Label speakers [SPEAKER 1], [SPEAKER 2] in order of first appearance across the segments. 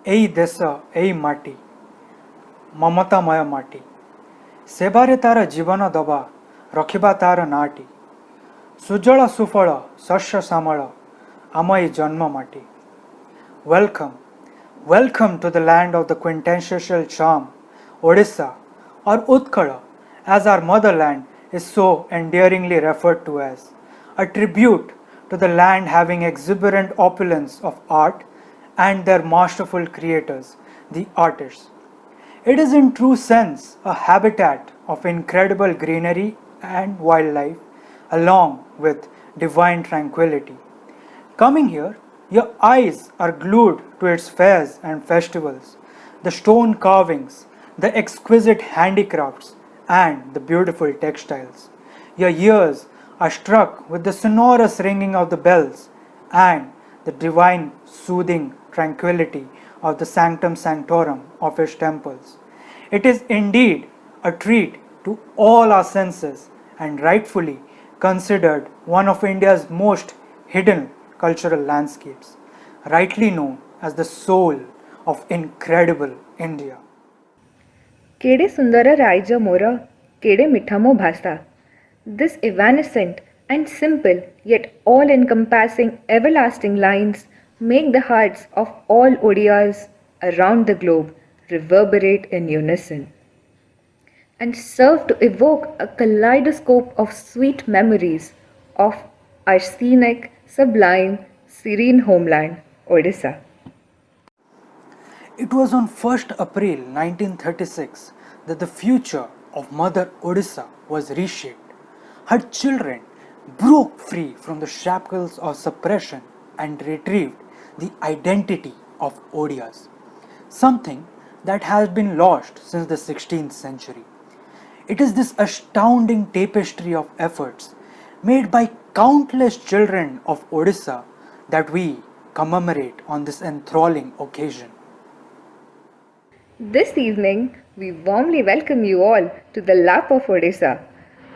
[SPEAKER 1] ଏଇ ଦେଶ ଏଇ ମାଟି ମମତାମୟ ମାଟି ସେବାରେ ତାର ଜୀବନ ଦବା ରଖିବା ତାର ନାଁଟି ସୁଜଳ ସୁଫଳ ଶସ୍ୟ ଶ୍ୟାମଳ ଆମ ଏଇ ଜନ୍ମ ମାଟି Welcome, welcome to the land of the quintessential charm, Odisha, or Utkala, as our motherland is so endearingly referred to as, a tribute to the land having exuberant opulence of art and their masterful creators, the artists. It is in true sense a habitat of incredible greenery and wildlife, along with divine tranquility. Coming here, your eyes are glued to its fairs and festivals, the stone carvings, the exquisite handicrafts, and the beautiful textiles. Your ears are struck with the sonorous ringing of the bells and the divine soothing tranquility of the sanctum sanctorum of its temples. It is indeed a treat to all our senses and rightfully considered one of India's most hidden cultural landscapes, rightly known as the soul of incredible India.
[SPEAKER 2] केड़े सुंदर rise मोर केड़े मिठा मो भाषा This evanescent and simple yet all encompassing everlasting lines make the hearts of all Odiyas around the globe reverberate in unison and serve to evoke a kaleidoscope of sweet memories of our scenic, sublime, serene homeland, Odisha.
[SPEAKER 1] It was on 1st April 1936 that the future of Mother Odisha was reshaped. Her children broke free from the shackles of suppression and retrieved the identity of Odias, something that has been lost since the 16th century. It is this astounding tapestry of efforts made by countless children of Odisha that we commemorate on this enthralling occasion.
[SPEAKER 2] This evening, we warmly welcome you all to the lap of Odisha,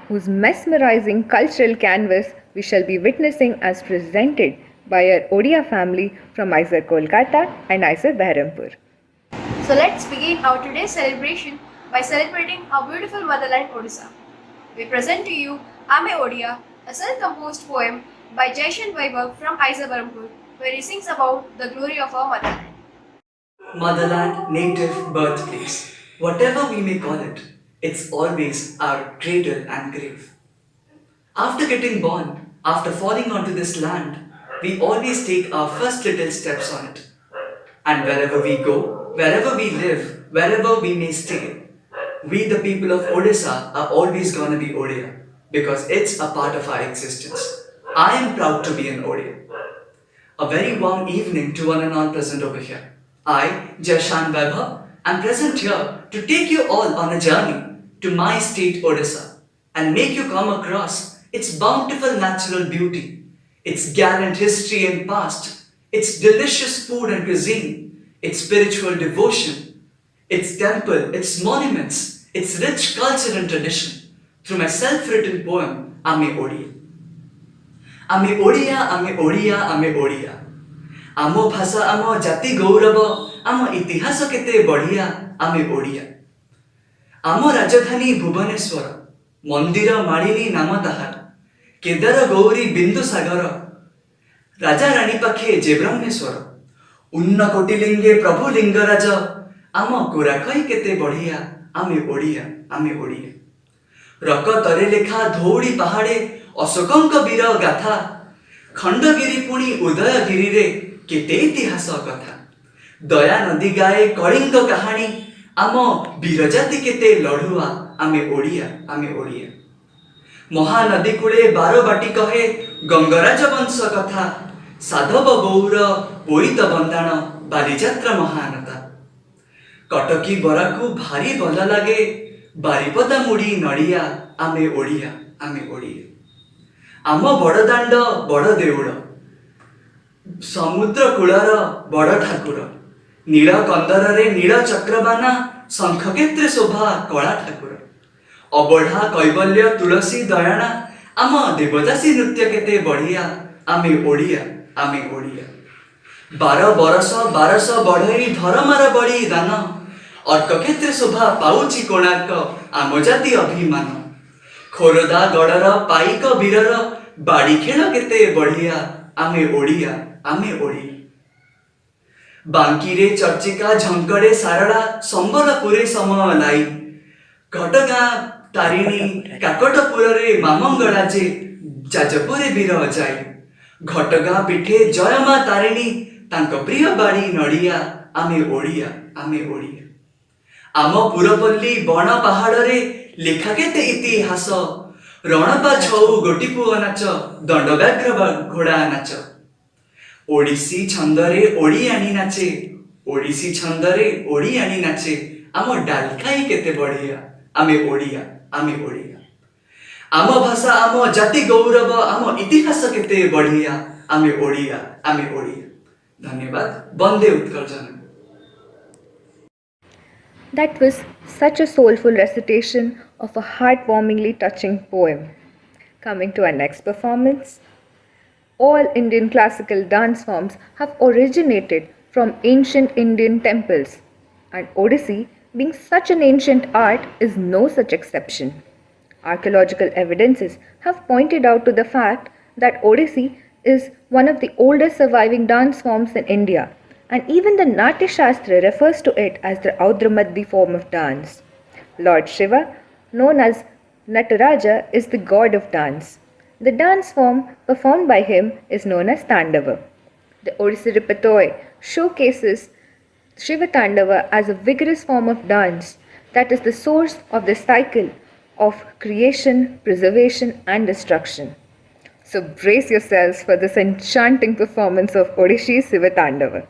[SPEAKER 2] whose mesmerizing cultural canvas we shall be witnessing as presented by our Odia family from either Kolkata and either Behrampur.
[SPEAKER 3] So let's begin our today's celebration by celebrating our beautiful motherland Odisha. We present to you Ame Odia, a self-composed poem by Jaishan Vaibhav from Aizabarampur, where he sings about the glory of our motherland.
[SPEAKER 4] Motherland, native, birthplace, whatever we may call it, it's always our cradle and grave. After getting born, after falling onto this land, we always take our first little steps on it. And wherever we go, wherever we live, wherever we may stay, we the people of Odisha are always gonna be Odia because it's a part of our existence. I am proud to be an Odia. A very warm evening to one and all present over here. I, Jashan Vaibhav, am present here to take you all on a journey to my state Odisha and make you come across its bountiful natural beauty, its gallant history and past, its delicious food and cuisine, its spiritual devotion, its temple, its monuments, its rich culture and tradition through my self-written poem, Ame Odia. Ame Odia, Ame Odia, Ame Odia. आम भाषा आम जाति गौरव आम इतिहास केते बढ़िया आमे ओडिया आम राजधानी भुवनेश्वर मंदिर मालिनी नाम ताहार केदार गौरी बिंदु सागर राजा रानी पाखे जे ब्रह्मेश्वर उन्न कोटिलिंगे प्रभु लिंगराज आम कोराखई केते बढ़िया आमे ओडिया आमे ओडिया रकतरे लेखा धौड़ी पहाड़े अशोकंक वीर गाथा खंडगिरी पुणी उदयगिरी रे केते इतिहास कथा दया नदी गाए कलिंग कहानी आम वीरजाति केते लड़ुआ आमे ओडिया आमे ओडिया महानदी कूले बारबाटी कहे गंगराज वंश कथा साधव गौर बोईत बंदाण बालीजात्रा महानता कटकी बरा को भारी भल लगे बारिपदा मुड़ी नड़िया आमे ओडिया आमे ओडिया आम बड़दाण्ड बड़ देउड़ समुद्र कूलर बड़ ठाकुर नील कंदर नील चक्रबाना शंखक्षेत्र शोभा कला ठाकुर अबढ़ा कैवल्य तुलसी दयाणा आम देवदासी नृत्य केते बढ़िया आमे ओडिया आमे ओडिया ବାରଶ ବଢ଼େଇ ଧରମାର ବଢ଼ି ଦାନ ଅର୍କ କ୍ଷେତ୍ରେ ଶୋଭା ପାଉଛି କୋଣାର୍କ ଆମ ଜାତି ଅଭିମାନ ଖୋରଦା ଗଡ଼ର ପାଇକ ବୀରର ବାଡ଼ି ଖେଳ କେତେ ବଢ଼ିଆ ଆମେ ଓଡ଼ିଆ ଆମେ ଓଡ଼ିଆ ବାଙ୍କିରେ ଚର୍ଚ୍ଚିକା ଝଙ୍କଡ଼େ ସାରଳା ସମ୍ବଲପୁରେ ସମଲାଇ ଘଟଗାଁ ତାରିଣୀ କାକଟପୁରରେ ମାମଙ୍ଗଳା ଯେ ଯାଜପୁରେ ବୀର ଯାଇ ଘଟଗାଁ ପିଠେ ଜୟ ମା ତାରିଣୀ ତାଙ୍କ ପ୍ରିୟ ବାଡ଼ି ନଡ଼ିଆ ଆମେ ଓଡ଼ିଆ ଆମେ ଓଡ଼ିଆ ଆମ ପୁରପଲ୍ଲୀ ବଣ ପାହାଡ଼ରେ ଲେଖା କେତେ ଇତିହାସ ରଣପା ଛଉ ଗୋଟି ପୁଅ ନାଚ ଦଣ୍ଡବ୍ୟାଘ୍ର ଘୋଡ଼ା ନାଚ ଓଡ଼ିଶୀ ଛନ୍ଦରେ ଓଡ଼ିଆଣୀ ନାଚେ ଓଡ଼ିଶୀ ଛନ୍ଦରେ ଓଡ଼ିଆଣୀ ନାଚେ ଆମ ଡାଲଖାଇ କେତେ ବଢ଼ିଆ ଆମେ ଓଡ଼ିଆ ଆମେ ଓଡ଼ିଆ ଆମ ଭାଷା ଆମ ଜାତି ଗୌରବ ଆମ ଇତିହାସ କେତେ ବଢ଼ିଆ ଆମେ ଓଡ଼ିଆ ଆମେ ଓଡ଼ିଆ ଧନ୍ୟବାଦ ବନ୍ଦେ ଉତ୍କଳ ଜନନୀ
[SPEAKER 2] That was such a soulful recitation of a heartwarmingly touching poem. Coming to our next performance. All Indian classical dance forms have originated from ancient Indian temples, and Odissi, being such an ancient art, is no such exception. Archaeological evidences have pointed out to the fact that Odissi is one of the oldest surviving dance forms in India, and even the Natya Shastra refers to it as the Audramadhi form of dance. Lord Shiva, known as Nataraja, is the god of dance. The dance form performed by him is known as Tandava. The Odissi repertoire showcases Shiva Tandava as a vigorous form of dance that is the source of the cycle of creation, preservation, and destruction. So brace yourselves for this enchanting performance of Odissi Shiva Tandava.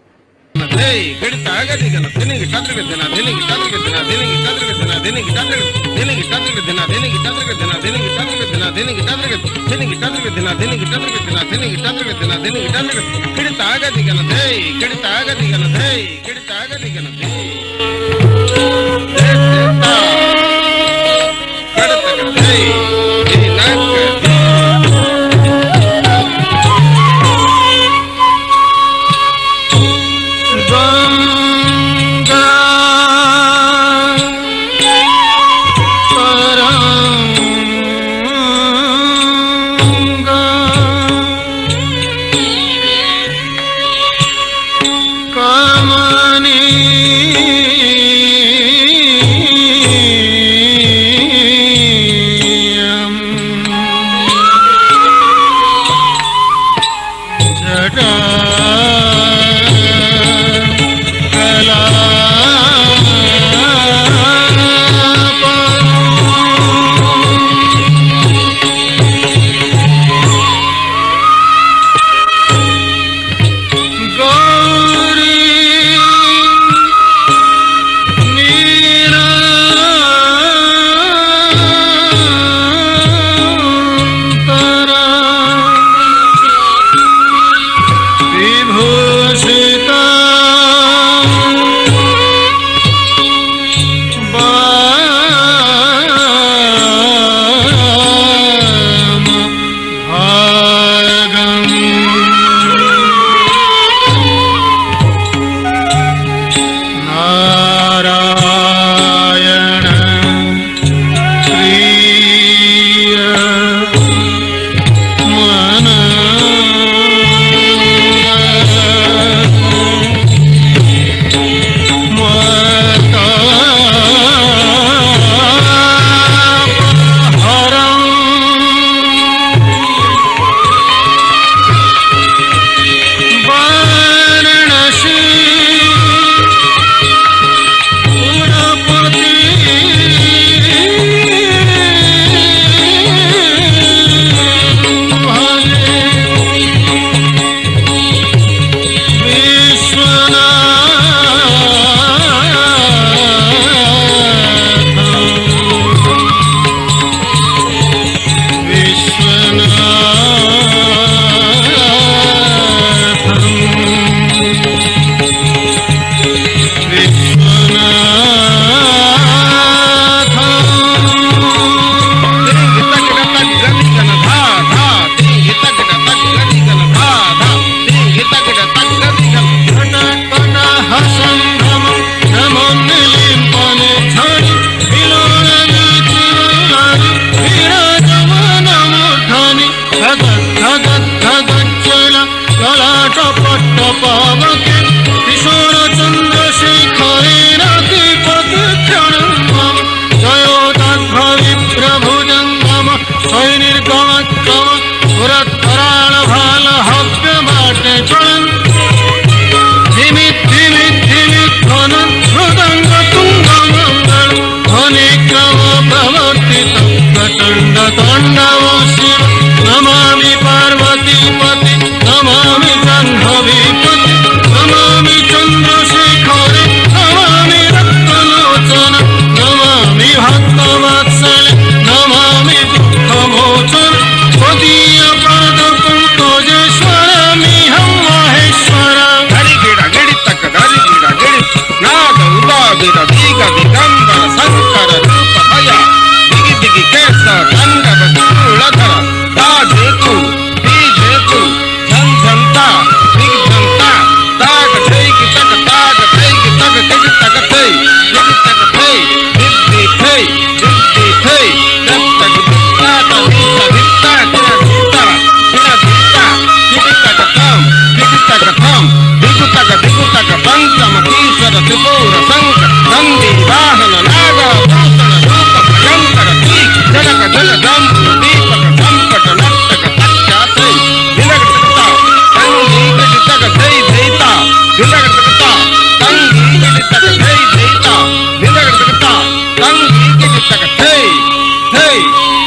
[SPEAKER 5] Vira Viga Vigambara Sankara Rupa Bhaya Digi Digi Kesa Tangava Chuladhara Da Jeku Di Jeku Jan Janta Dig Janta Daga Teigi Taka Daga Teigi Taka Tegi Taka Tei Tegi Taka Tei Diddi Tei Diddi Tei Datta Gita Dita Dita Dita Dita Dita Dita Dita Taka Tam Digi Taka Tam Digu Taka Pantama Kisara Tripura Sanka Nandi Vahana Naga Bhutana Rupa Bhayankara Tik Janaka Jana Dambu Deepaka Sampata Nattaka Tatya Tei Dinaga Takata Tangi Gadi Taka Tei Deita Dinaga Takata Tangi Gadi Taka Tei Deita Dinaga Takata Tangi Gadi Taka Tei Tei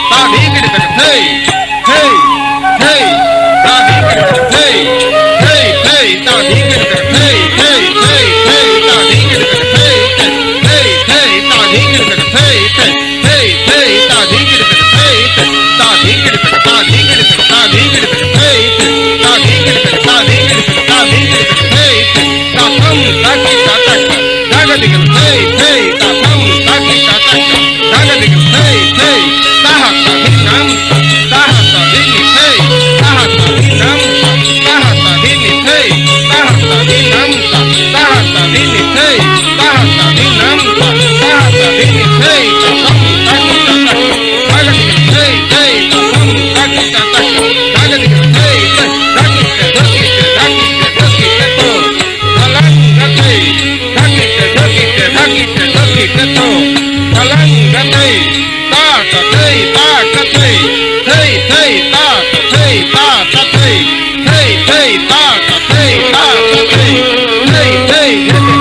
[SPEAKER 5] Tadi Gadi Taka Tei Tei Tei Tadi Gadi Taka Tei Tei Tei Tadi Gadi Taka Tei Tei Tei Tei Tadi Gadi Taka Tei Tei Tei Tadi Gadi Taka Tei Tei Tei Tadi Gadi Taka Tei Tadi Gadi Taka Tadi Gadi Taka Tadi Gadi Taka Tei Tadi Gadi Taka Tadi Gadi Taka Tadi Gadi Taka Tei Tatham Taki Tataka Daga Diga Tei Tei Tatham Taki Tataka Daga Diga Tei Tei Tahata Hinam Tahata Hini Tei Tahata Hinam Tahata Hini Tei Tahata Hinam Tahata Hini Tei Tahata Hinam Tahata Hini Tei Tatham Taki Tataka Daga Diga Tei Tei Tatham Taki Tataka Daga Diga Tei Tei Daki Daki Daki Daki Teto Dalanga Tei Daki Daki Daki Daki Teto Dalanga Tei Tata Tei Tata Tei Tei Tei Tata Tei Tata Tei Tei Tei Tata Tei Tata Tei Tei Tei Tata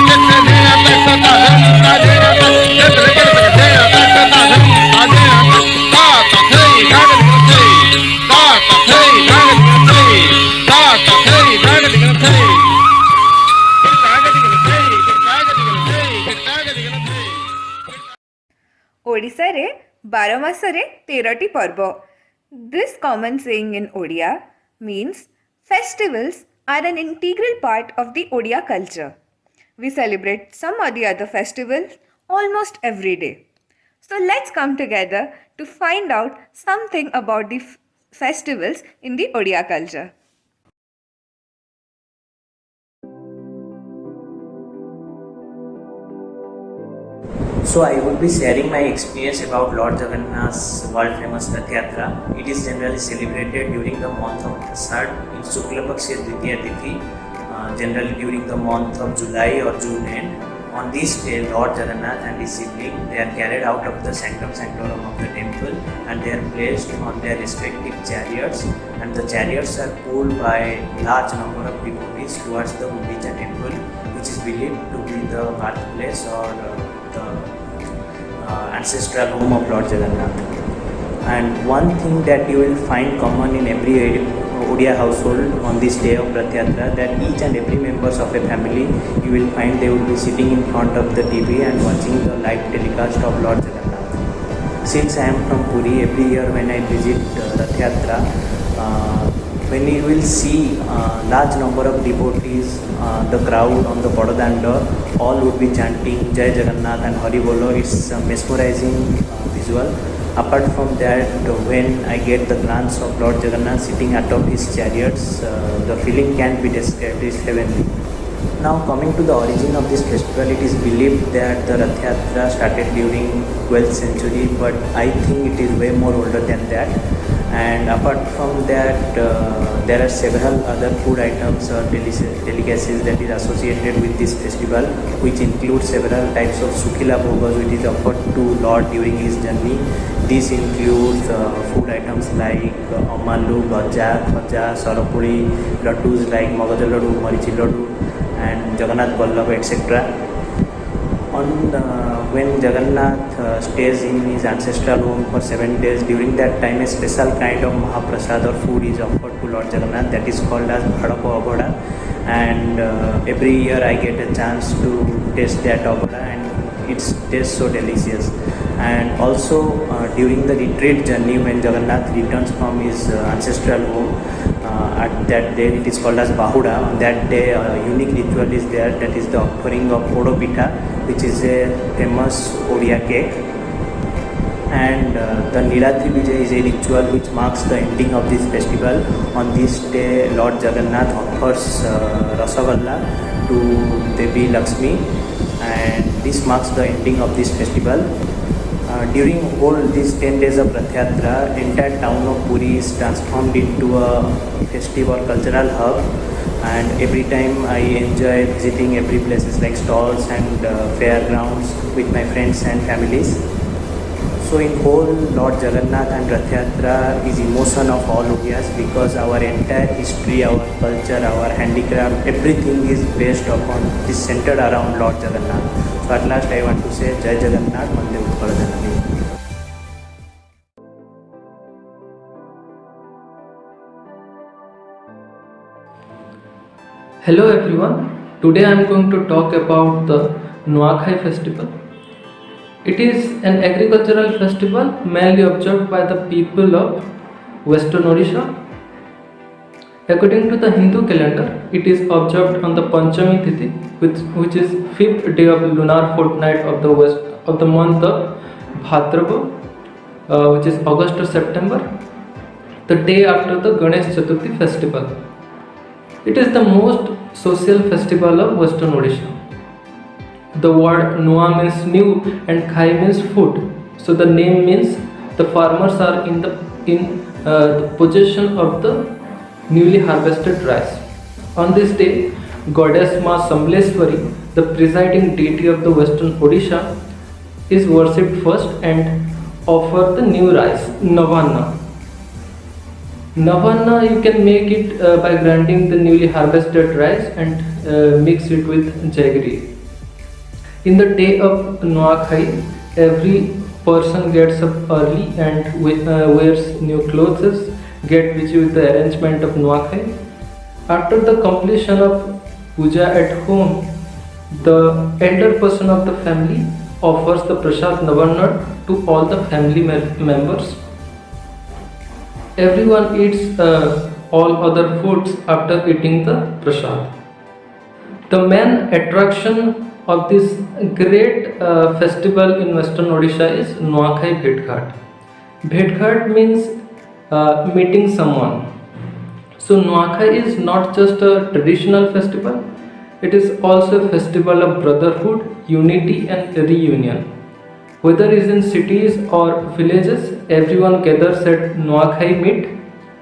[SPEAKER 2] ଓଡ଼ିଶାରେ ବାର ମାସରେ 13ଟି ପର୍ବ. This common saying in Odia means festivals are an integral part of the Odia culture. We celebrate some or the other festivals almost every day. So let's come together to find out something about the festivals in the Odia culture.
[SPEAKER 6] So I would be sharing my experience about Lord Jagannath's world famous Rath Yatra. It is generally celebrated during the month of Asad in Shukla Paksha Dvitiya Tithi, generally during the month of July or June end. On this day, Lord Jagannath and his sibling, they are carried out of the sanctum sanctorum of the temple and they are placed on their respective chariots, and the chariots are pulled by large number of devotees towards the Gundicha temple, which is believed to be the birthplace or the ancestral home of Lord Jagannath. And one thing that you will find common in every Odia household on this day of Rath Yatra, that each and every members of a family, you will find they will be sitting in front of the TV and watching the live telecast of Lord Jagannath. Since I am from Puri, every year when I visit Rath Yatra, when you will see large number of devotees, the crowd on the Badadanda, all would be chanting Jai Jagannath and Hari Bolo. It's a mesmerizing visual. Apart from that, when I get the glance of Lord Jagannath sitting atop his chariots, the feeling can be described as heavenly. Now coming to the origin of this festival, it is believed that the Rath Yatra started during 12th century, but I think it is way more older than that. And apart from that, there are several other food items or delicacies that is associated with this festival, which include several types of Sukila Bhogas which is offered to Lord during his journey. These include food items like Amalu, Gaja, Khaja, Sarapuri, laddus like Magaja Laddu, Marichi Laddu and Jagannath Vallabh, etc. When Jagannath stays in his ancestral home for 7 days, during that time a special kind of Mahaprasad or food is offered to Lord Jagannath that is called as Bhadapa Abhoda, and every year I get a chance to taste that Abhoda and it tastes so delicious. And also during the retreat journey when Jagannath returns from his ancestral home, At that day, it is called as Bahuda. On that day, a unique ritual is there, that is the offering of Podopita, which is a famous Odia cake. And the Nilatri Vijay is a ritual which marks the ending of this festival. On this day, Lord Jagannath offers Rasagalla to Devi Lakshmi, and this marks the ending of this festival. During all these 10 days of Rath Yatra, entire town of Puri is transformed into a festive or cultural hub, and every time I enjoy visiting every places like stalls and fairgrounds with my friends and families. So in whole, Lord Jagannath and Rath Yatra is emotion of all Odias, because our entire history, our culture, our handicraft, everything is based upon, is centered around Lord Jagannath. So at last I want to say Jai Jagannath, Vande Utkal Janani.
[SPEAKER 7] Hello everyone, today I am going to talk about the Nuakhai festival. It is an agricultural festival mainly observed by the people of Western Odisha. According to the Hindu calendar, it is observed on the Panchami Tithi, which is 5th day of lunar fortnight of the month of Bhadrava, which is August or September, the day after the Ganesh Chaturthi festival. It is the most social festival of Western Odisha. The word Nua means new and Khai means food. So the name means the farmers are in the possession of the newly harvested rice. On this day, Goddess Ma Sambleswari, the presiding deity of the Western Odisha, is worshipped first and offer the new rice, Navanna. Navanna you can make it by grinding the newly harvested rice and mix it with jaggery. In the day of Nuakhai, every person gets up early and wears new clothes, get busy with the arrangement of Nuakhai. After the completion of puja at home, the elder person of the family offers the prasad Navanna to all the family members. Everyone eats all other foods after eating the prasad. The main attraction of this great festival in Western Odisha is Nuakhai Bhetghat. Bhetghat means meeting someone. So Nuakhai is not just a traditional festival, it is also a festival of brotherhood, unity and reunion. Whether it is in cities or villages, everyone gathers at Nuakhai meet,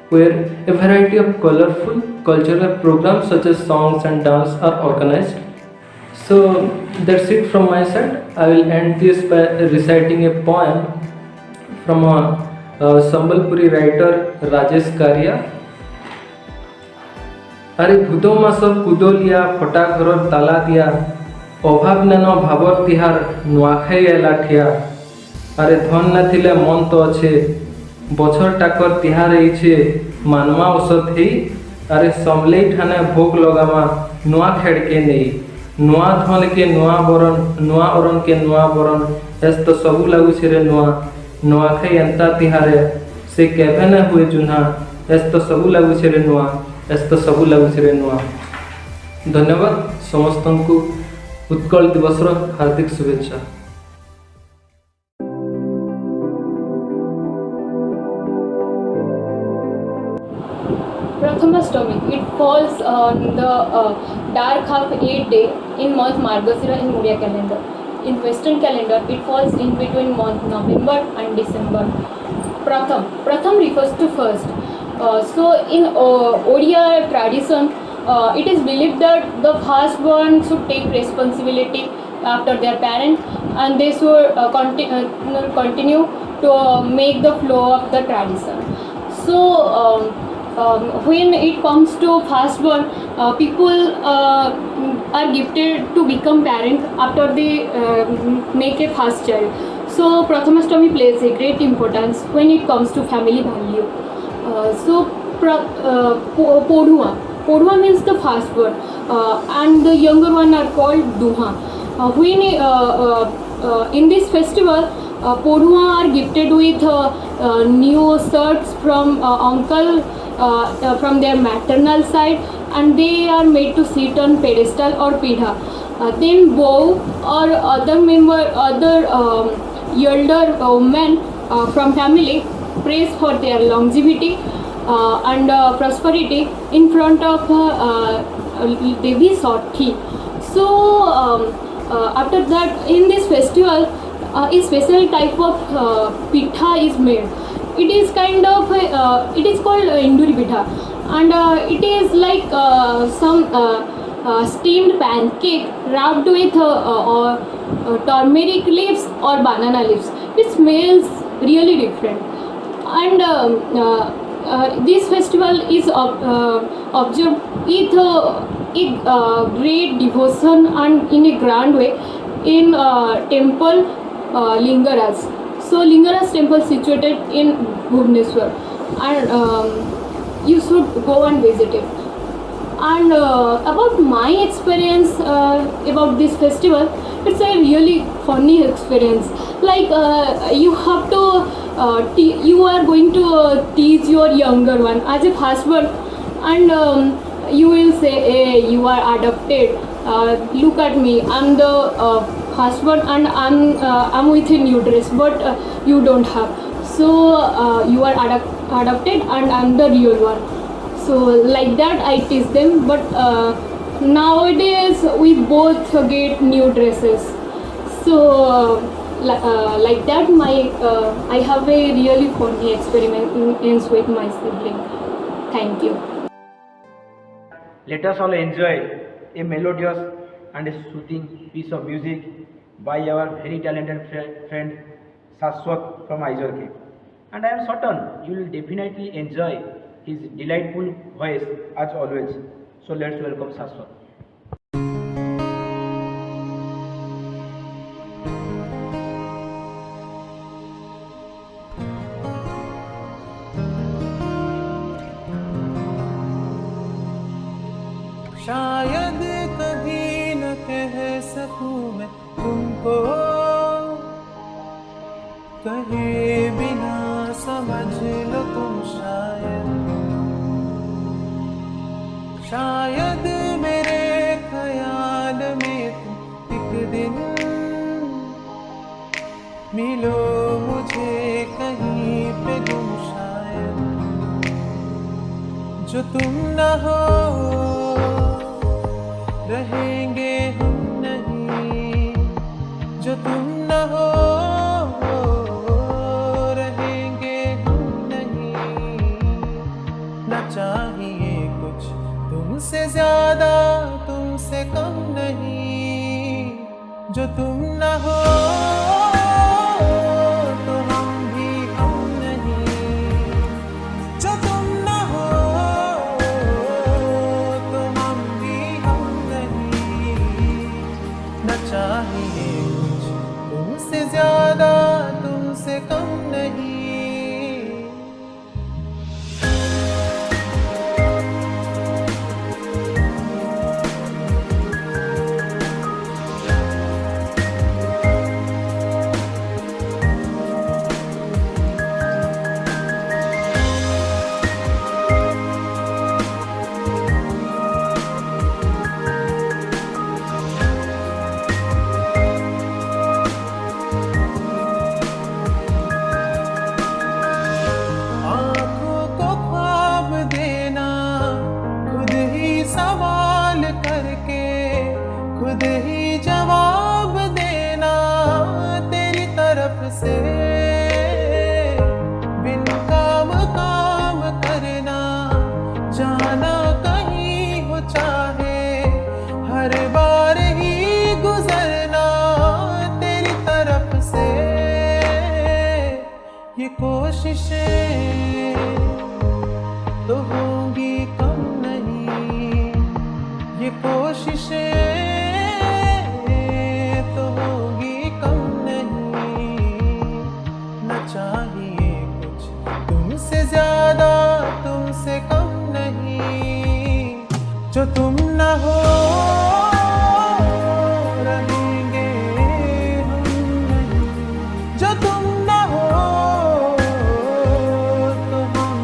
[SPEAKER 7] where a variety of colorful cultural programs such as songs and dance are organized. So that's it from my side. I will end this by reciting a poem from a Sambalpuri writer Rajesh Karia. আরে ভূত মাস কুদলিয়া ফটা ঘরর তালা দিয়া অভাব নেন ভাবর তিহার নোয়াখাই এলা ঠিয়া আরে ধন না থিলে মন তো আছে বছর টাকর তিহার এইছে মানমা ঔষধ হেই আরে সমলেই ঠানে ভোগ লগামা নোয়া খেড়কে নেই নোয়া ধন কে নোয়া বরণ নোয়া অরণ কে নোয়া বরণ এস তো সবু লাগুছে রে নোয়া নোয়াখাই এন্তা তিহারে সে কেভে না হুয়ে জুনা এস তো সবু লাগুছে রে নোয়া এত ସବୁ ଲାଗୁଛି ରେ ନୂଆ। ଧନ୍ୟବାଦ ସମସ୍ତଙ୍କୁ ଉତ୍କଳ ଦିବସର ହାର୍ଦ୍ଦିକ ଶୁଭେଚ୍ଛା।
[SPEAKER 8] Prathamashtami, it falls on the dark half 8th day in month Margasira in Odia calendar. In Western calendar, it falls in between month November and December. Pratham refers to first. So in Odia tradition, it is believed that the firstborn should take responsibility after their parent, and they should continue to make the flow of the tradition. So when it comes to firstborn, people are gifted to become parent after they make a first child. So Prathamashtami plays a great importance when it comes to family value. Podua means the firstborn, and the younger one are called Duha. When in this festival, Podua are gifted with new shirts from uncle from their maternal side, and they are made to sit on pedestal or pidha. Then bow or other elder women from family prays for their longevity and prosperity in front of Devi Sathi. So after that, in this festival, a special type of pitha is made. It is kind of it is called Induri pitha, and it is like some steamed pancake wrapped with turmeric leaves or banana leaves. It smells really different, and this festival is observed with great devotion and in a grand way in temple Lingaraj. So Lingaraj temple situated in Bhubaneswar, and you should go and visit it. And about my experience about this festival, it's a really funny experience. Like you have to you are going to tease your younger one as a husband, and you will say, hey, you are adopted, look at me, I'm the husband, and I'm with a new dress, but you don't have, so you are adopted and I'm the real one. So like that I teach them, but nowadays we both get new dresses. So like that I have a really funny experience with my sibling. Thank you.
[SPEAKER 9] Let us all enjoy a melodious and a soothing piece of music by our very talented friend Saswat from Aizorke. And I am certain you will definitely enjoy his delightful voice as always. So let's welcome Saswat.
[SPEAKER 10] शायद कभी न कह सकूं मैं तुमको, कहे बिना समझ लो तुम शायद मेरे ख्याल में तुम एक दिन मिलो मुझे कहीं पे गुम, शायद जो तुम न हो रहेंगे हम नहीं, जो तुम न हो रहेंगे हम नहीं। न चाहिए कुछ तुमसे ज्यादा तुमसे कम नहीं, जो तुम न हो तो हम भी हम नहीं, जो तुम न हो तो हम भी हम नहीं। न चाहिए कुछ तुमसे ज्यादा तुमसे कम नहीं। सवाल करके खुद ही जवाब देना तेरी तरफ से, बिन काम काम करना जाना कहीं हो चाहे हर बार ही गुजरना तेरी तरफ से। ये कोशिशें तो होंगी कम नहीं, ये कोशिशें तो होंगी कम नहीं। न चाहिए कुछ तुमसे ज्यादा तुमसे कम नहीं, जो तुम न हो रहेंगे हम नहीं, जो तुम न हो तो हम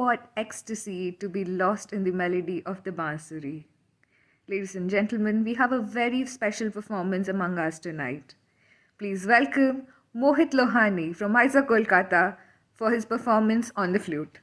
[SPEAKER 2] what ecstasy to be lost in the melody of the bansuri. Ladies and gentlemen, we have a very special performance among us tonight. Please welcome Mohit Lohani from Isa Kolkata for his performance on the flute.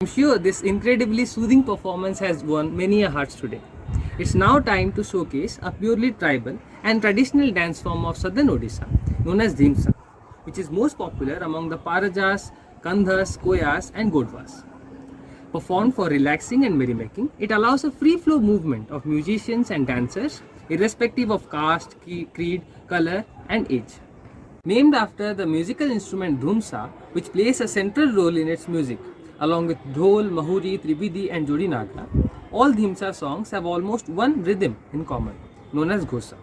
[SPEAKER 11] I'm sure this incredibly soothing performance has won many a hearts today. It's now time to showcase a purely tribal and traditional dance form of southern Odisha known as Dhimsa, which is most popular among the Parajas, Kandhas, Koyas and Godwas. Performed for relaxing and merrymaking, it allows a free flow movement of musicians and dancers irrespective of caste, creed, color and age. Named after the musical instrument Dhumsa, which plays a central role in its music, along with Dhol, Mahuri, Tribidi and Jodi Naga, all Dhimsa songs have almost one rhythm in common, known as Ghosa.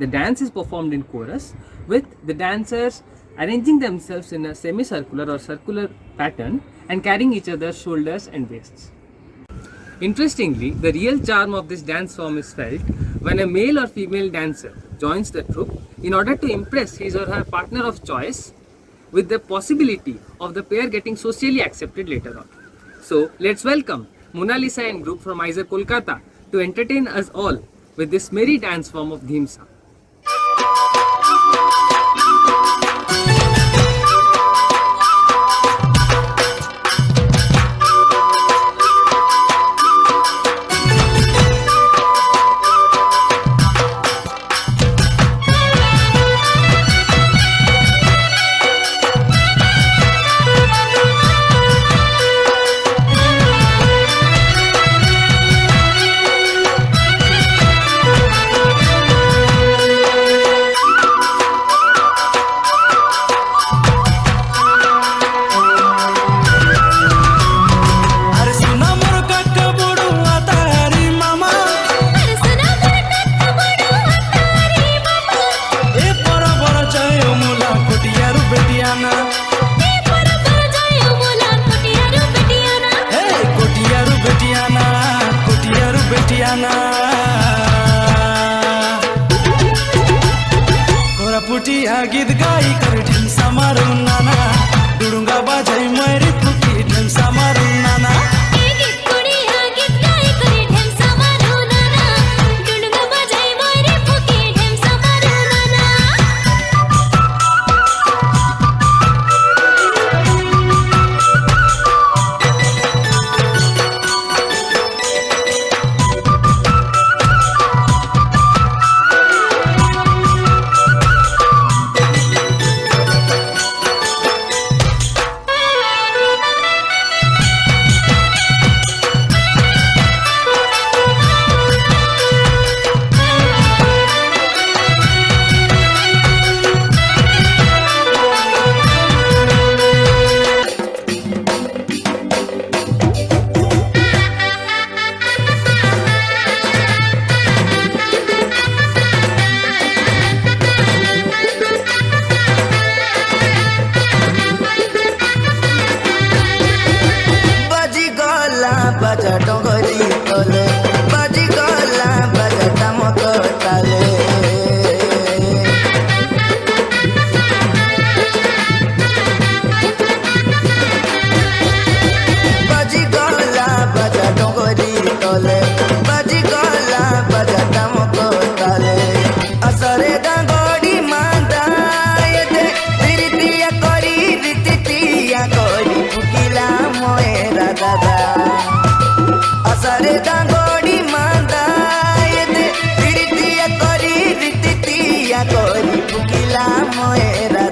[SPEAKER 11] The dance is performed in chorus, with the dancers arranging themselves in a semicircular or circular pattern and carrying each other's shoulders and waists. Interestingly, the real charm of this dance form is felt when a male or female dancer joins the troupe in order to impress his or her partner of choice, with the possibility of the pair getting socially accepted later on. So let's welcome Mona Lisa and group from Isa Kolkata to entertain us all with this merry dance form of Dhimsa.
[SPEAKER 10] पुटिया गीत गाई कर ढिमसा मारू नाना डुडुंगा बाजाई मेरी फुकी ढिमसा मारू नाना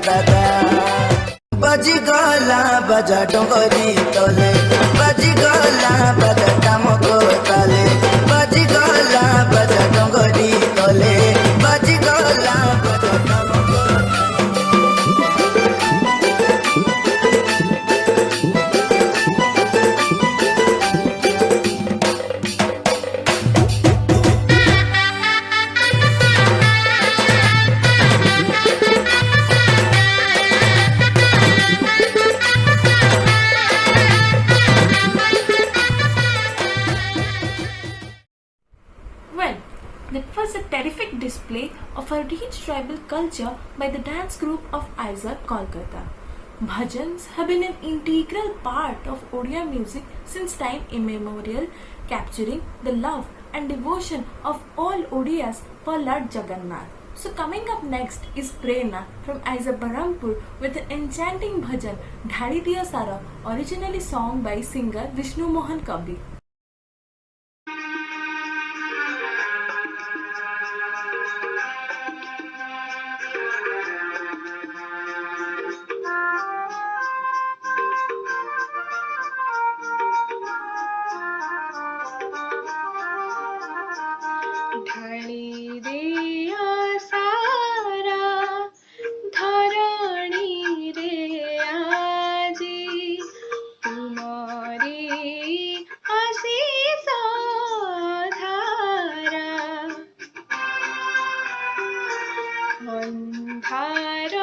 [SPEAKER 10] दादा बाजी गला बाजा डोंगरी तले बाजी गला बाजा टामको ताले बाजी गला बाजा डोंगरी तले बाजी गला बाजा टामको
[SPEAKER 12] Well, that was a terrific display of our rich tribal culture by the dance group of Isaac Kolkata. Bhajans have been an integral part of Odia music since time immemorial, capturing the love and devotion of all Odias for Lord Jagannath. So coming up next is Prerna from Isa Barampur with an enchanting bhajan Dhari Diya Sara, originally sung by singer Vishnu Mohan Kabi.
[SPEAKER 13] ढाली दिया सारा धरणी रे आजी तुमरी आशीष धारा अन्धार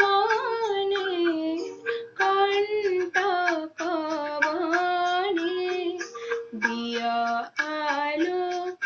[SPEAKER 13] मने कंटक बने दिया आलोक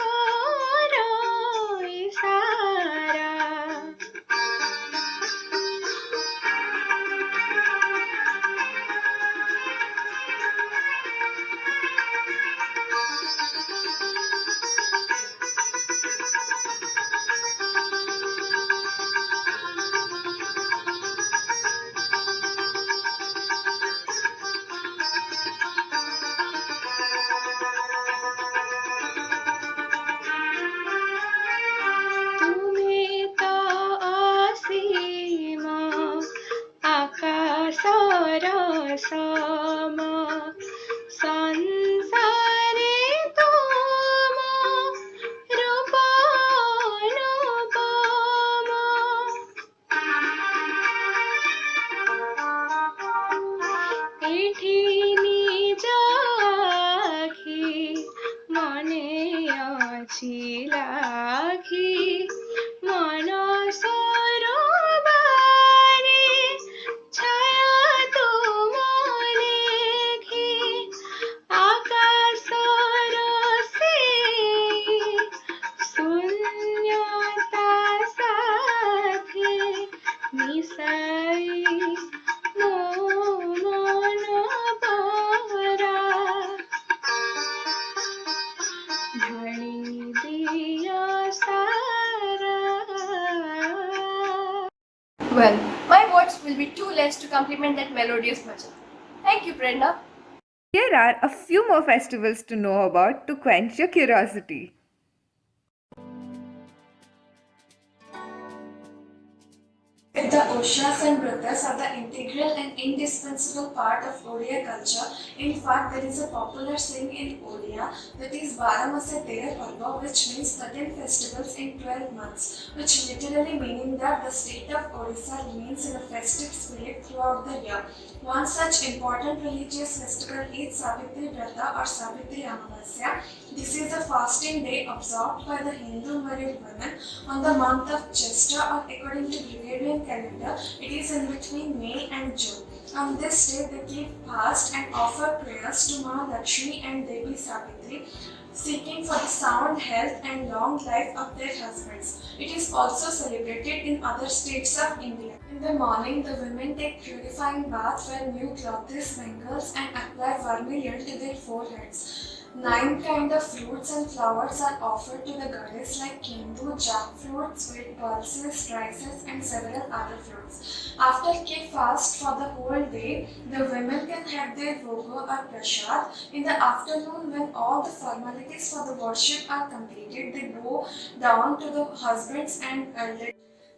[SPEAKER 13] सारा सम संसारे तुम रूप अनुपम एठी निज आखि मने अछि लाखि मन
[SPEAKER 3] Well, my words will be too less to compliment that melodious bhajan. Thank you, Prerna.
[SPEAKER 2] Here are a few more festivals to know about to quench your curiosity.
[SPEAKER 3] The Oshas and Vratas are the integral and indispensable part of Odia culture. In fact, there is a popular saying in Odia that is Baramase Tere Parva, which means 13 festivals in 12 months, which literally meaning that the state of Odisha remains in a festive spirit throughout the year. One such important religious festival is Savitri Vrata or Savitri Amavasya. This is a fasting day observed by the Hindu married women on the month of Chester, or according to Gregorian calendar, it is in between May and June. On this day, they keep fast and offer prayers to Ma Lakshmi and Devi Savitri, seeking for the sound health and long life of their husbands. It is also celebrated in other states of India. In the morning, the women take purifying bath, wear new clothes, bangles, and apply vermilion to their foreheads. 9 kinds of fruits and flowers are offered to the goddess like kindu, jackfruit, sweet pulses, rices, and several other fruits. After they fast for the whole day, the women can have their bhoga or prasad. In the afternoon, when all the formalities for the worship are completed, they go down to the husbands and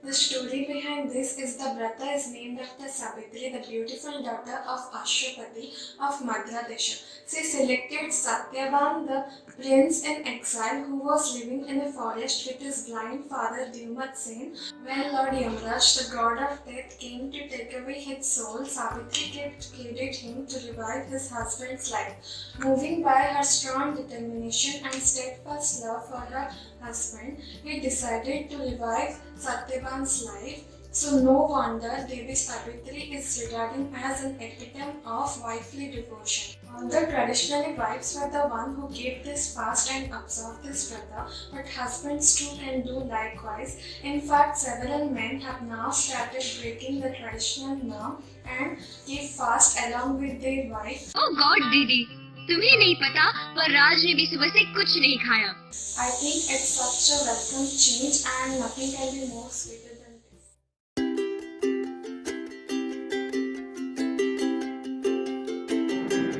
[SPEAKER 14] The story behind this is the Brata is named after Savitri, the beautiful daughter of Ashwapati of Madhya Desha. She selected Satyavan, the prince in exile who was living in a forest with his blind father Dumat Sen. When Lord Yamraj, the god of death, came to take away his soul, Savitri pleaded him to revive his husband's life. Moving by her strong determination and steadfast love for her husband, he decided to revive Satyavan's life. So no wonder Devi Savitri is regarded as an epitome of wifely devotion. Although traditionally wives were the one who kept this fast and observed this vrata, but husbands too can do likewise. In fact, several men have now started breaking the traditional norm and keep fast along with their wife.
[SPEAKER 15] Oh God, दीदी, तुम्हें नहीं पता पर राज ने भी सुबह से कुछ नहीं खाया.
[SPEAKER 14] I think it's such a welcome change and nothing can be more sweeter than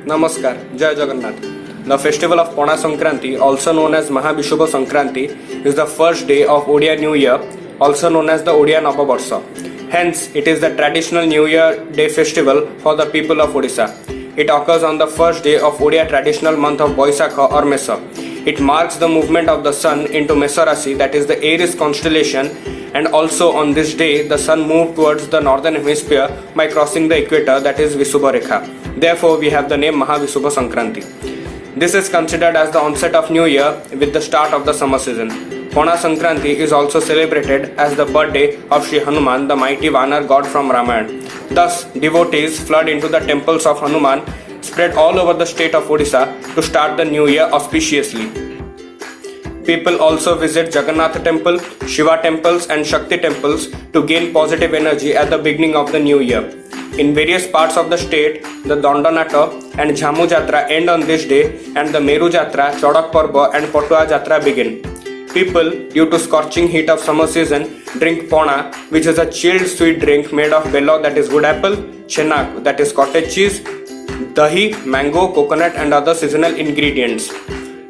[SPEAKER 16] Namaskar, Jai Jagannath. The festival of Pona Sankranti, also known as Mahabishubha Sankranti, is the first day of Odia New Year, also known as the Odia Navabarsha. Hence, it is the traditional New Year Day festival for the people of Odisha. It occurs on the first day of Odia traditional month of Boisakha or Mesa. It marks the movement of the sun into Mesa Rasi, that is the Aries constellation, and also on this day the sun moved towards the northern hemisphere by crossing the equator, that is Visubha Rekha. Therefore, we have the name Mahavisubha Sankranti. This is considered as the onset of New Year with the start of the summer season. Pona Sankranti is also celebrated as the birthday of Sri Hanuman, the mighty Vanar god from Ramayana. Thus, devotees flood into the temples of Hanuman spread all over the state of Odisha to start the new year auspiciously. People also visit Jagannath temple, Shiva temples and Shakti temples to gain positive energy at the beginning of the new year. In various parts of the state, the Dandanatta and Jhamu Jatra end on this day and the Meru Jatra, Chodak Parba and Patua Jatra begin. People, due to scorching heat of summer season, drink Pona, which is a chilled sweet drink made of bello, that is wood apple, chenak, that is cottage cheese, dahi, mango, coconut and other seasonal ingredients.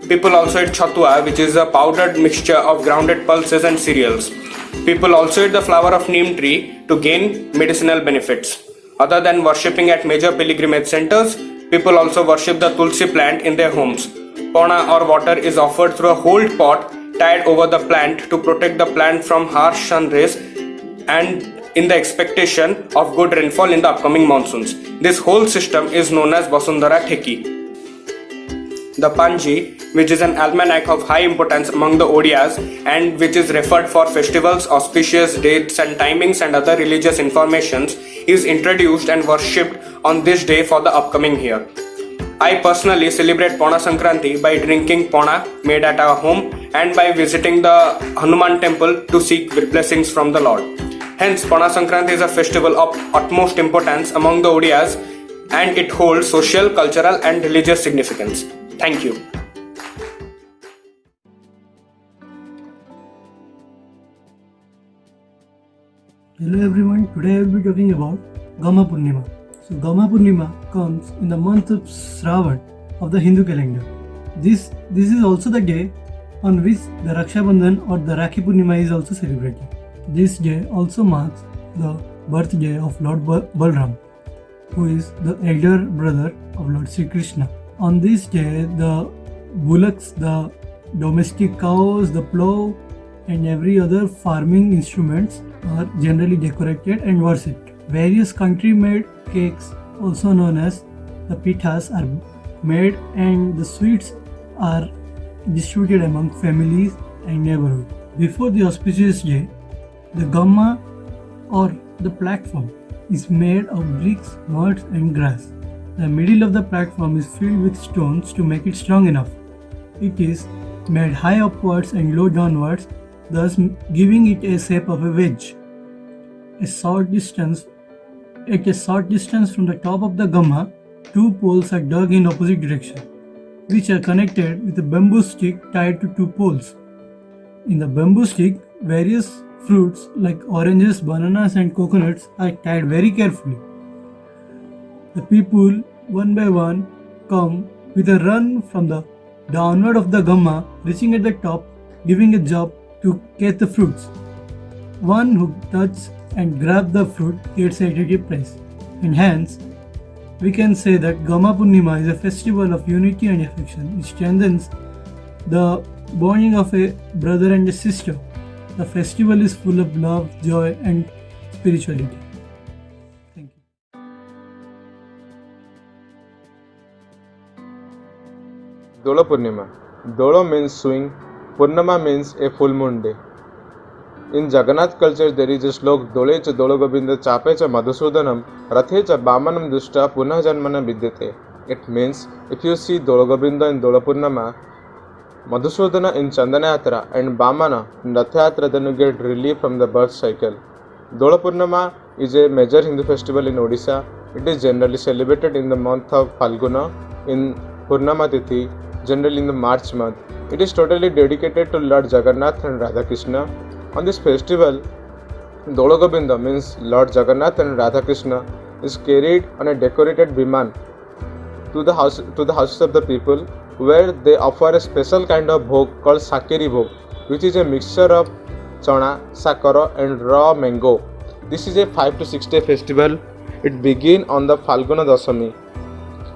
[SPEAKER 16] People also eat chatua, which is a powdered mixture of grounded pulses and cereals. People also eat the flower of neem tree to gain medicinal benefits. Other than worshipping at major pilgrimage centers, people also worship the tulsi plant in their homes. Pona or water is offered through a whole pot tied over the plant to protect the plant from harsh sun rays and in the expectation of good rainfall in the upcoming monsoons. This whole system is known as Vasundhara Theki. The Panji, which is an almanac of high importance among the Odias and which is referred for festivals, auspicious dates and timings and other religious informations, is introduced and worshipped on this day for the upcoming year. I personally celebrate Pona Sankranti by drinking Pona made at our home and by visiting the Hanuman temple to seek blessings from the Lord. Hence, Pona Sankranti is a festival of utmost importance among the Odias and it holds social, cultural and religious significance. Thank you.
[SPEAKER 17] Hello everyone, today I will be talking about Gama Purnima. So Gama Purnima comes in the month of Shravan of the Hindu calendar. This is also the day on which the Raksha Bandhan or the Rakhi Purnima is also celebrated. This day also marks the birthday of Lord Balram, who is the elder brother of Lord Sri Krishna. On this day, the bullocks, the domestic cows, the plough and every other farming instruments are generally decorated and worshipped. Various country-made cakes, also known as the pithas, are made and the sweets are distributed among families and neighborhood. Before the auspicious day, the gamma or the platform is made of bricks, mud and grass. The middle of the platform is filled with stones to make it strong enough. It is made high upwards and low downwards, thus giving it a shape of a wedge. At a short distance from the top of the gamma, two poles are dug in opposite direction, which are connected with a bamboo stick tied to two poles. In the bamboo stick, various fruits like oranges, bananas and coconuts are tied very carefully. The people, one by one, come with a run from the downward of the gamma, reaching at the top, giving a jump to catch the fruits. one who touches and grabs the fruit gets a ticket prize. And hence, we can say that Gama Purnima is a festival of unity and affection. It strengthens the bonding of a brother and a sister. The festival is full of love, joy, and spirituality.
[SPEAKER 18] Dola Purnima. Dolo means swing, Purnama means a full moon day. In Jagannath culture, there is a slok Dole cha Dolo Govinda Chape cha Madhusudanam Rathe cha Bamanam Dushta Punah Janmana Vidyate. It means if you see Dolo Govinda in Dola Purnama, Madhusudana in Chandanayatra and Bamana in Rathayatra, then you get relief from the birth cycle. Dola Purnama is a major Hindu festival in Odisha. It is generally celebrated in the month of Phalguna in Purnama Tithi, generally in the March month. It is totally dedicated to Lord Jagannath and Radha Krishna. On this festival, Dolo Govinda means Lord Jagannath and Radha Krishna is carried on a decorated Biman to the houses of the people, where they offer a special kind of bhog called Sakeri Bhog, which is a mixture of chana, sakara and raw mango. This is a 5 to 6 day festival. It begins on the Phalguna Dasami.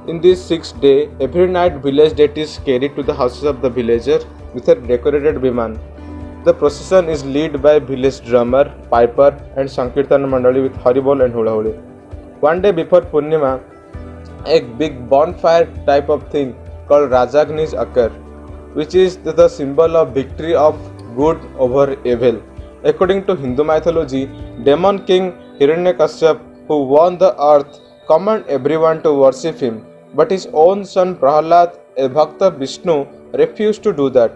[SPEAKER 18] In this 6th day, every night village deity is carried to the houses of the villager with a decorated Biman. The procession is led by village drummer, piper and Sankirtan Mandali with Haribol and Hula Huli. One day before Purnima, a big bonfire type of thing called Rajagnis occur, which is the symbol of victory of good over evil. According to Hindu mythology, demon king Hiranyakashyap, who won the earth, commanded everyone to worship him, but his own son Prahalad, a Bhakta Vishnu, refused to do that.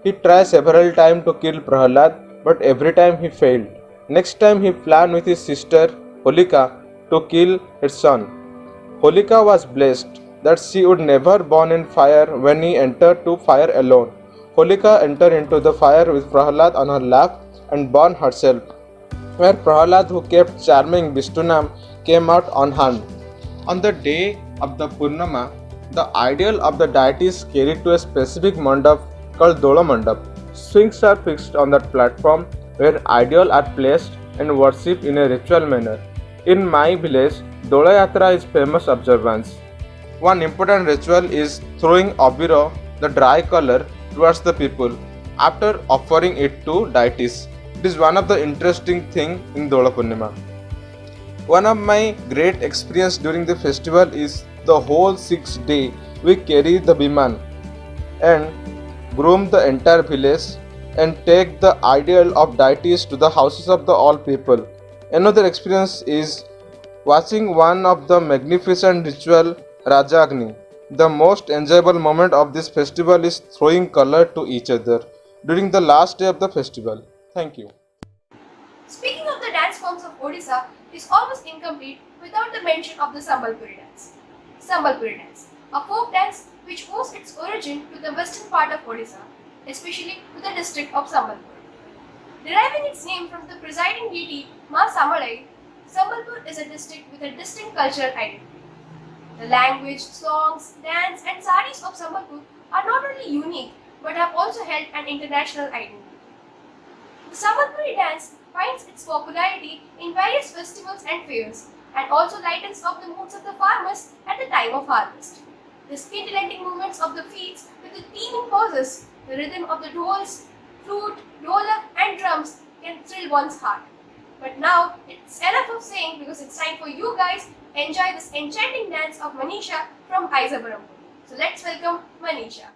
[SPEAKER 18] He tried several times to kill Prahalad, but every time he failed. Next time he planned with his sister Holika to kill her son. Holika was blessed that she would never burn in fire when he entered to fire alone. Holika entered into the fire with Prahalad on her lap and burned herself, where Prahalad, who kept charming Vishnunam, came out unharmed. On the day of the Purnama, the ideal of the deity is carried to a specific mandap called Dola Mandap. Swings are fixed on that platform where ideals are placed and worshipped in a ritual manner. In my village, Dola Yatra is famous observance. One important ritual is throwing abira, the dry color, towards the people after offering it to deities. It is one of the interesting things in Dola Purnima. One of my great experience during the festival is the whole 6th day we carry the Biman and groom the entire village and take the ideal of deities to the houses of the all people. Another experience is watching one of the magnificent ritual Rajagni. The most enjoyable moment of this festival is throwing color to each other during the last day of the festival. Thank you.
[SPEAKER 3] Speaking of the dance forms of Odisha, is almost incomplete without the mention of the Sambalpuri dance. Sambalpuri dance, a folk dance which owes its origin to the western part of Odisha, especially to the district of Sambalpur. Deriving its name from the presiding deity Ma Samalai, Sambalpur is a district with a distinct cultural identity. The language, songs, dance and saris of Sambalpur are not only unique but have also held an international identity. The Sambalpuri dance finds its popularity in various festivals and fairs and also lightens up the moods of the farmers at the time of harvest. The scintillating movements of the feet with the teeming pauses, the rhythm of the dhols, flute, dholak and drums can thrill one's heart. But now it's enough of saying because it's time for you guys to enjoy this enchanting dance of Manisha from Aizabaram. So let's welcome Manisha.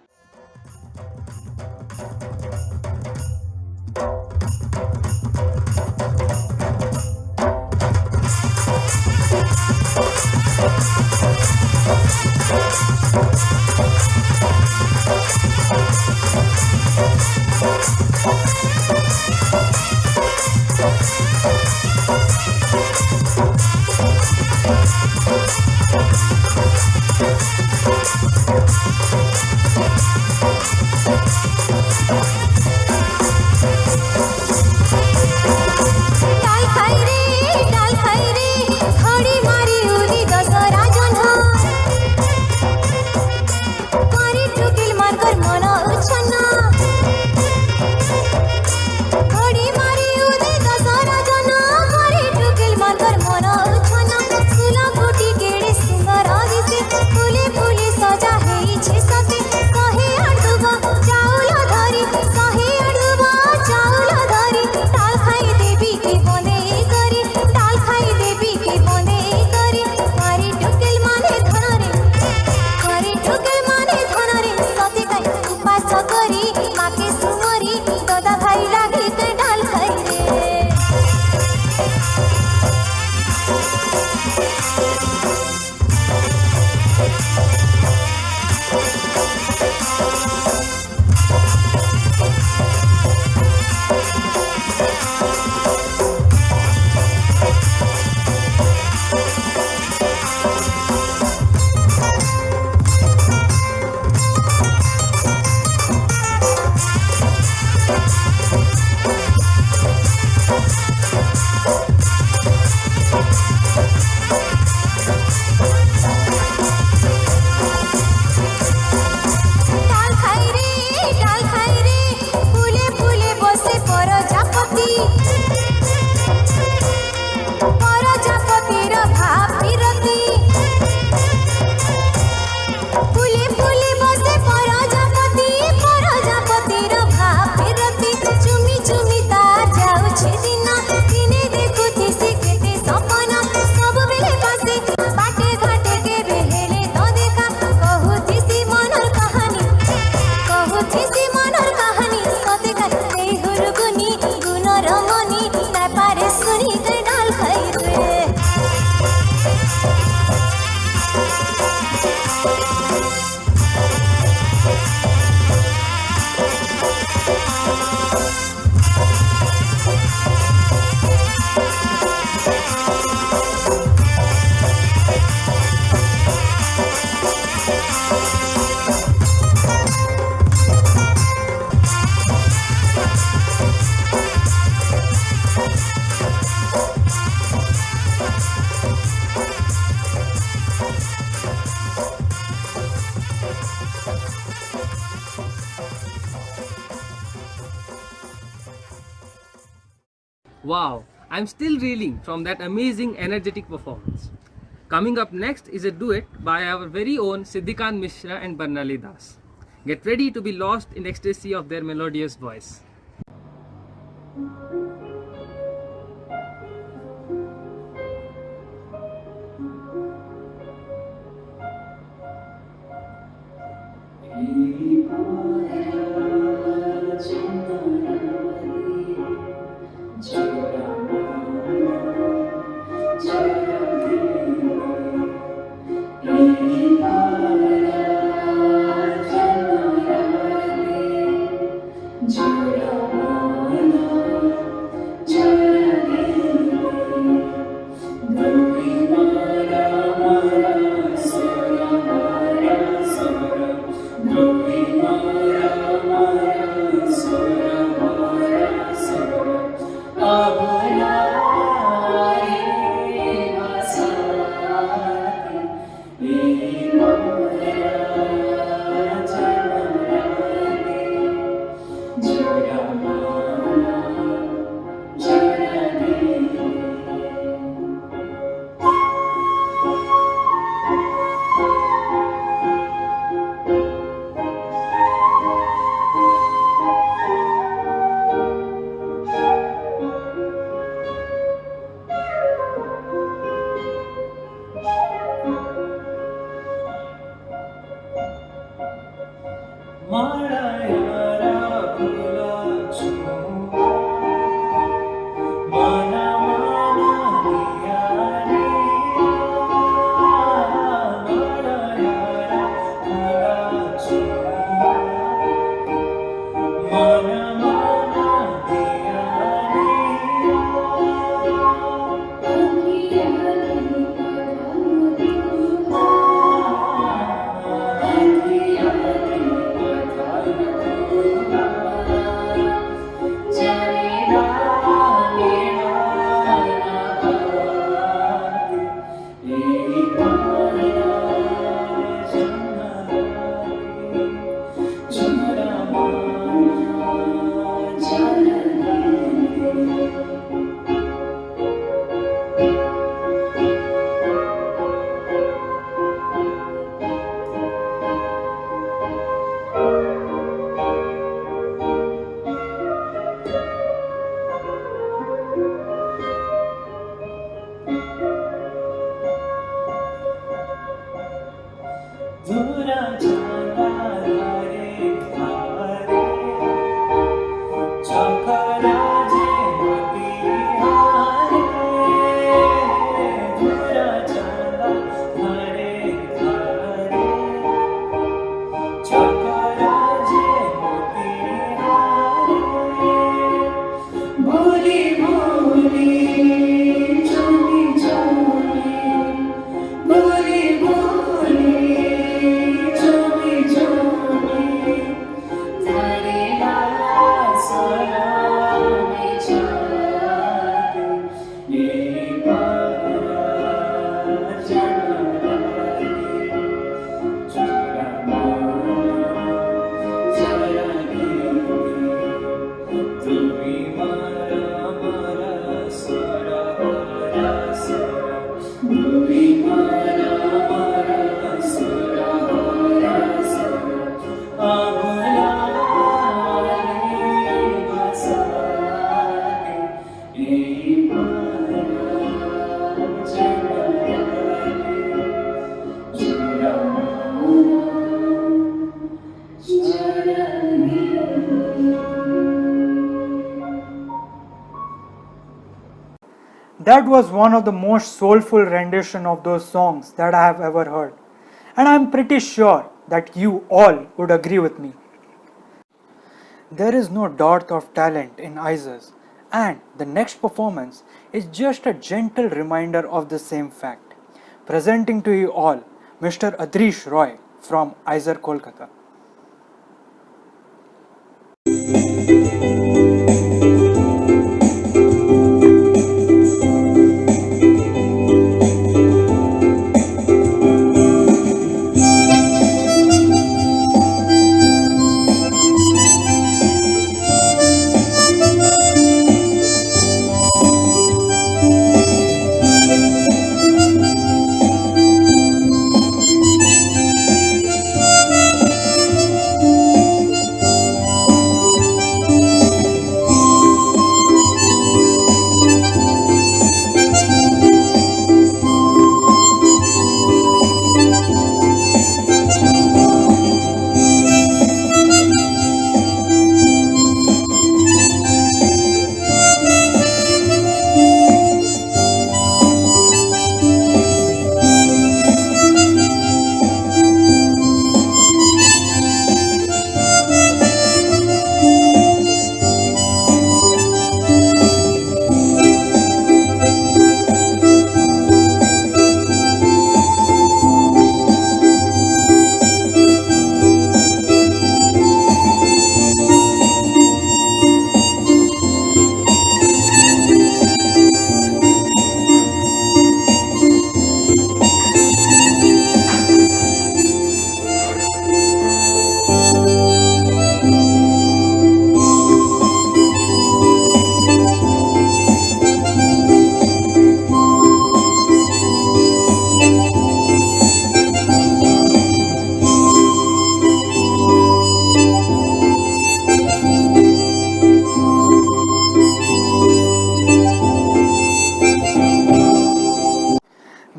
[SPEAKER 11] Wow, I'm still reeling from that amazing energetic performance. Coming up next is a duet by our very own Siddhikant Mishra and Barnali Das. Get ready to be lost in ecstasy of their melodious voice.
[SPEAKER 13] Jura
[SPEAKER 1] That was one of the most soulful rendition of those songs that I have ever heard, and I am pretty sure that you all would agree with me. There is no dearth of talent in Isers, and the next performance is just a gentle reminder of the same fact. Presenting to you all Mr. Adrish Roy from Iser Kolkata.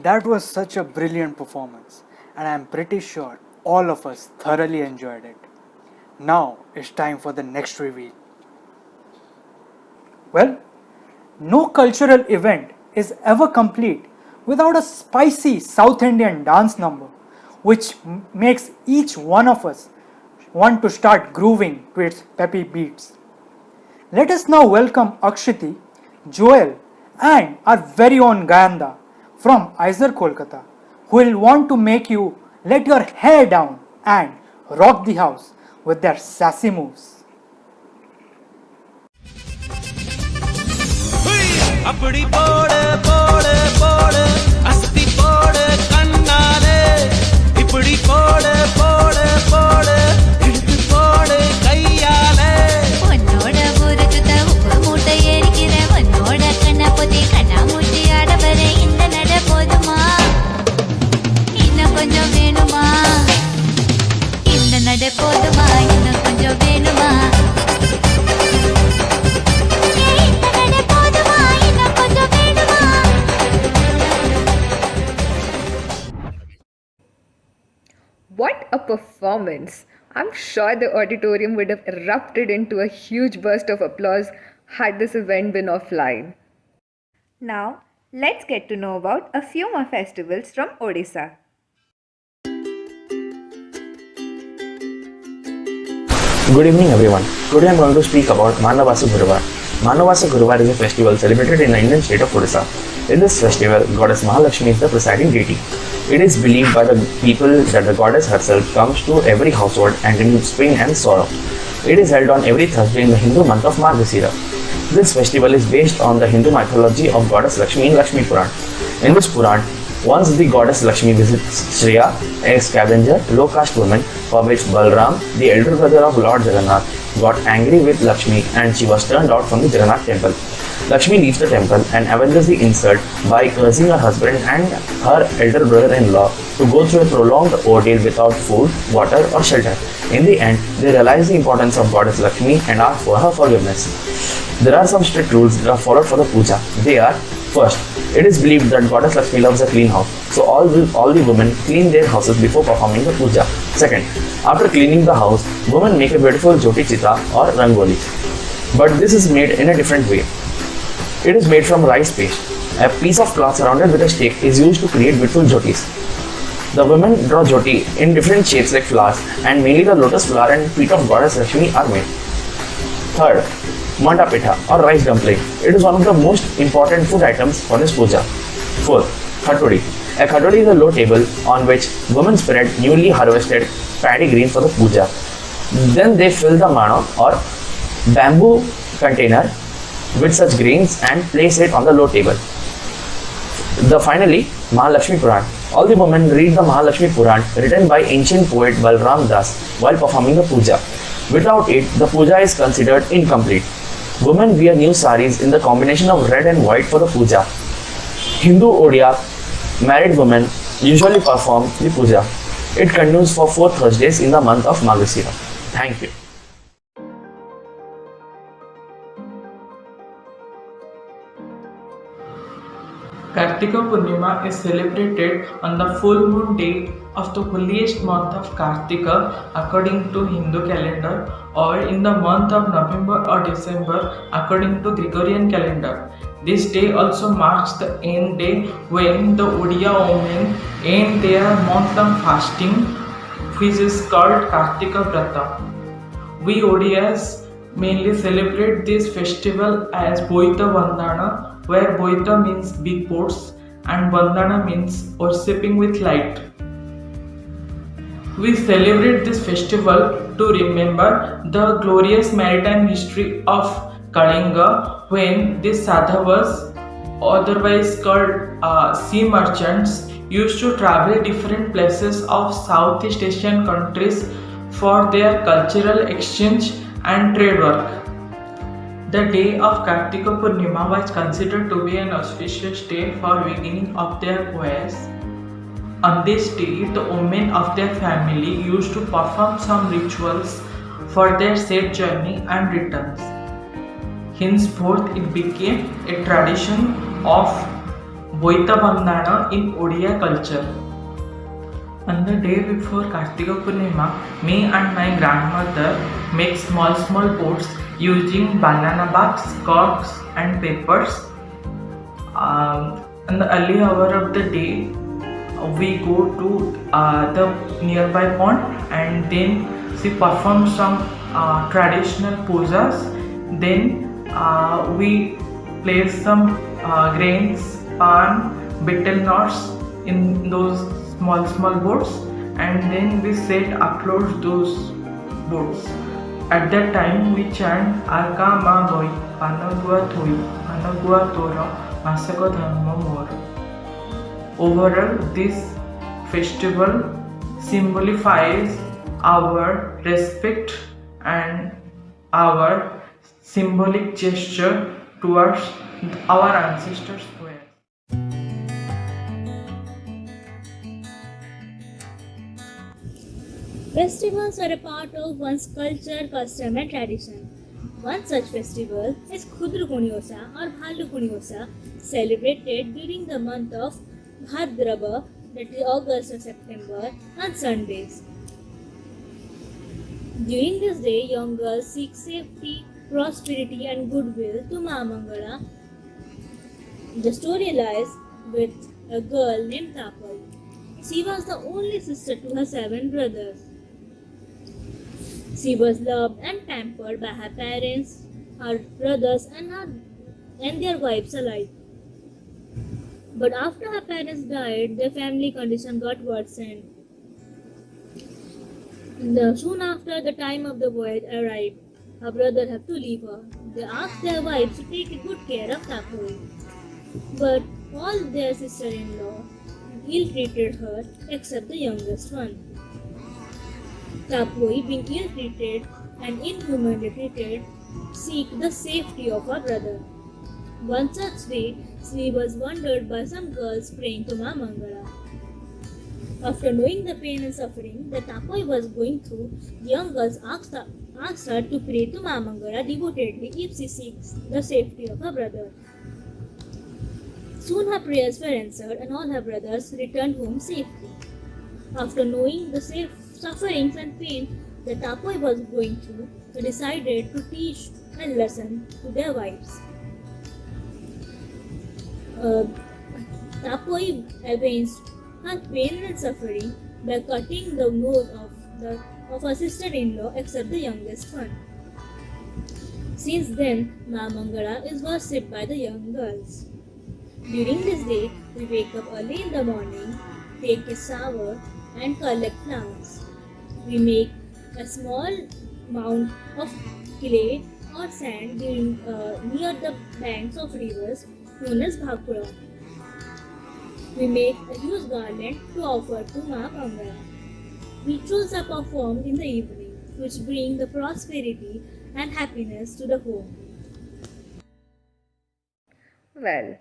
[SPEAKER 1] That was such a brilliant performance, and I am pretty sure all of us thoroughly enjoyed it. Now it's time for the next reveal. Well, no cultural event is ever complete without a spicy South Indian dance number, which makes each one of us want to start grooving to its peppy beats. Let us now welcome Akshiti, Joel, and our very own Gayanda from Iser Kolkata, who will want to make you let your hair down and rock the house with their sassy moves.
[SPEAKER 10] அப்படி போடு போடு போடு அஸ்தி போடு கண்ணாலே இப்படி போடு போடு போடு எடுத்து போடு கையாலே
[SPEAKER 19] உன்னோட ஊருக்கு உப்பு மூட்டை எரிக்கிற உன்னோட கண்ண பொத்தி கண்ணா மூட்டி ஆடவர இந்த நட போதுமா இன்னும் கொஞ்சம் வேணுமா இந்த நட போதுமா இன்னும் கொஞ்சம் வேணுமா
[SPEAKER 2] What a performance! I'm sure the auditorium would have erupted into a huge burst of applause had this event been offline. Now, let's get to know about a few more festivals from Odisha.
[SPEAKER 20] Good evening everyone. Today I am going to speak about Manavasa Guruvar. Manavasa Guruvar is a festival celebrated in the Indian state of Odisha. In this festival, Goddess Mahalakshmi is the presiding deity. It is believed by the people that the goddess herself comes to every household and removes pain and sorrow. It is held on every Thursday in the Hindu month of Margasira. This festival is based on the Hindu mythology of goddess Lakshmi in Lakshmi Puran. In this Puran, once the goddess Lakshmi visits Shreya, a scavenger, low-caste woman, for which Balram, the elder brother of Lord Jagannath, got angry with Lakshmi and she was turned out from the Jagannath temple. Lakshmi leaves the temple and avenges the insult by cursing her husband and her elder brother-in-law to go through a prolonged ordeal without food, water or shelter. In the end, they realize the importance of goddess Lakshmi and ask for her forgiveness. There are some strict rules that are followed for the puja. They are: first, it is believed that goddess Lakshmi loves a clean house, so all the women clean their houses before performing the puja. Second, after cleaning the house, women make a beautiful jyoti chita or rangoli. But this is made in a different way. It is made from rice paste. A piece of cloth surrounded with a stake is used to create beautiful jyotis. The women draw jyoti in different shapes like flowers, and mainly the lotus flower and feet of goddess Lakshmi are made. Third, manda pitha or rice dumpling. It is one of the most important food items for this puja. Fourth, khatodi. A khatodi is a low table on which women spread newly harvested paddy grain for the puja. Then they fill the mano or bamboo container with such grains and place it on the low table. Finally, Mahalakshmi Puran. All the women read the Mahalakshmi Puran written by ancient poet Balram Das while performing the puja. Without it, the puja is considered incomplete. Women wear new saris in the combination of red and white for the puja. Hindu Odia married women usually perform the puja. It continues for 4 Thursdays in the month of Margasira. Thank you.
[SPEAKER 21] Kartika Purnima is celebrated on the full moon day of the holiest month of Kartika according to Hindu calendar, or in the month of November or December according to Gregorian calendar. This day also marks the end day when the Odia women end their month of fasting, which is called Kartika Vrata. We Odias mainly celebrate this festival as Boita Vandana, where Boita means big boats and Vandana means worshipping with light. We celebrate this festival to remember the glorious maritime history of Kalinga, when these Sadhavas, otherwise called sea merchants, used to travel different places of Southeast Asian countries for their cultural exchange and trade work. The day of Kartika Purnima was considered to be an auspicious day for beginning of their voyage. On this day, the women of their family used to perform some rituals for their safe journey and returns. Henceforth, it became a tradition of Boita Bandhana in Odia culture. On the day before Kartika Purnima, me and my grandmother make small boats using banana barks, corks and papers. In the early hour of the day, we go to the nearby pond and then she performs some traditional pujas. Then we place some grains, pan, betel nuts in those small boats, and then we set afloat those boats. At that time we chant Arka Ma Boi, Panagua Thui, Panagua Tora, Masako Dhamma Mor. Overall, this festival symbolifies our respect and our symbolic gesture towards our ancestors' prayers.
[SPEAKER 22] Festivals are a part of one's culture, custom and tradition. One such festival is Khudrukuni Osa or Bhalukuni Osa, celebrated during the month of Bhadraba, that is August or September, on Sundays. During this day, young girls seek safety, prosperity and goodwill to Ma Mangala. The story lies with a girl named Tapal. She was the only sister to her 7 brothers. She was loved and pampered by her parents, her brothers and their wives alike. But after her parents died, their family condition got worsened. Soon after the time of the voyage arrived, her brother had to leave her. They asked their wives to take good care of Tapoi. But all their sister-in-law ill-treated her except the youngest one. Tapoi, being ill-treated and inhumanly treated, seek the safety of her brother. One such day, she was wandered by some girls praying to Ma Mangala. After knowing the pain and suffering that Tapoi was going through, the young girls asked her to pray to Ma Mangala devotedly if she seeks the safety of her brother. Soon her prayers were answered and all her brothers returned home safely. After knowing the sufferings and pain that Tapoi was going through, they decided to teach a lesson to their wives. Tapoi avenged her pain and suffering by cutting the nose of her sister-in-law except the youngest one. Since then, Ma Mangala is worshipped by the young girls. During this day, we wake up early in the morning, take a shower, and collect flowers. We make a small mound of clay or sand near the banks of rivers known as Bhakura. We make a huge garland to offer to Ma Mangala. Rituals are performed in the evening, which bring the prosperity and happiness to the home.
[SPEAKER 2] Well,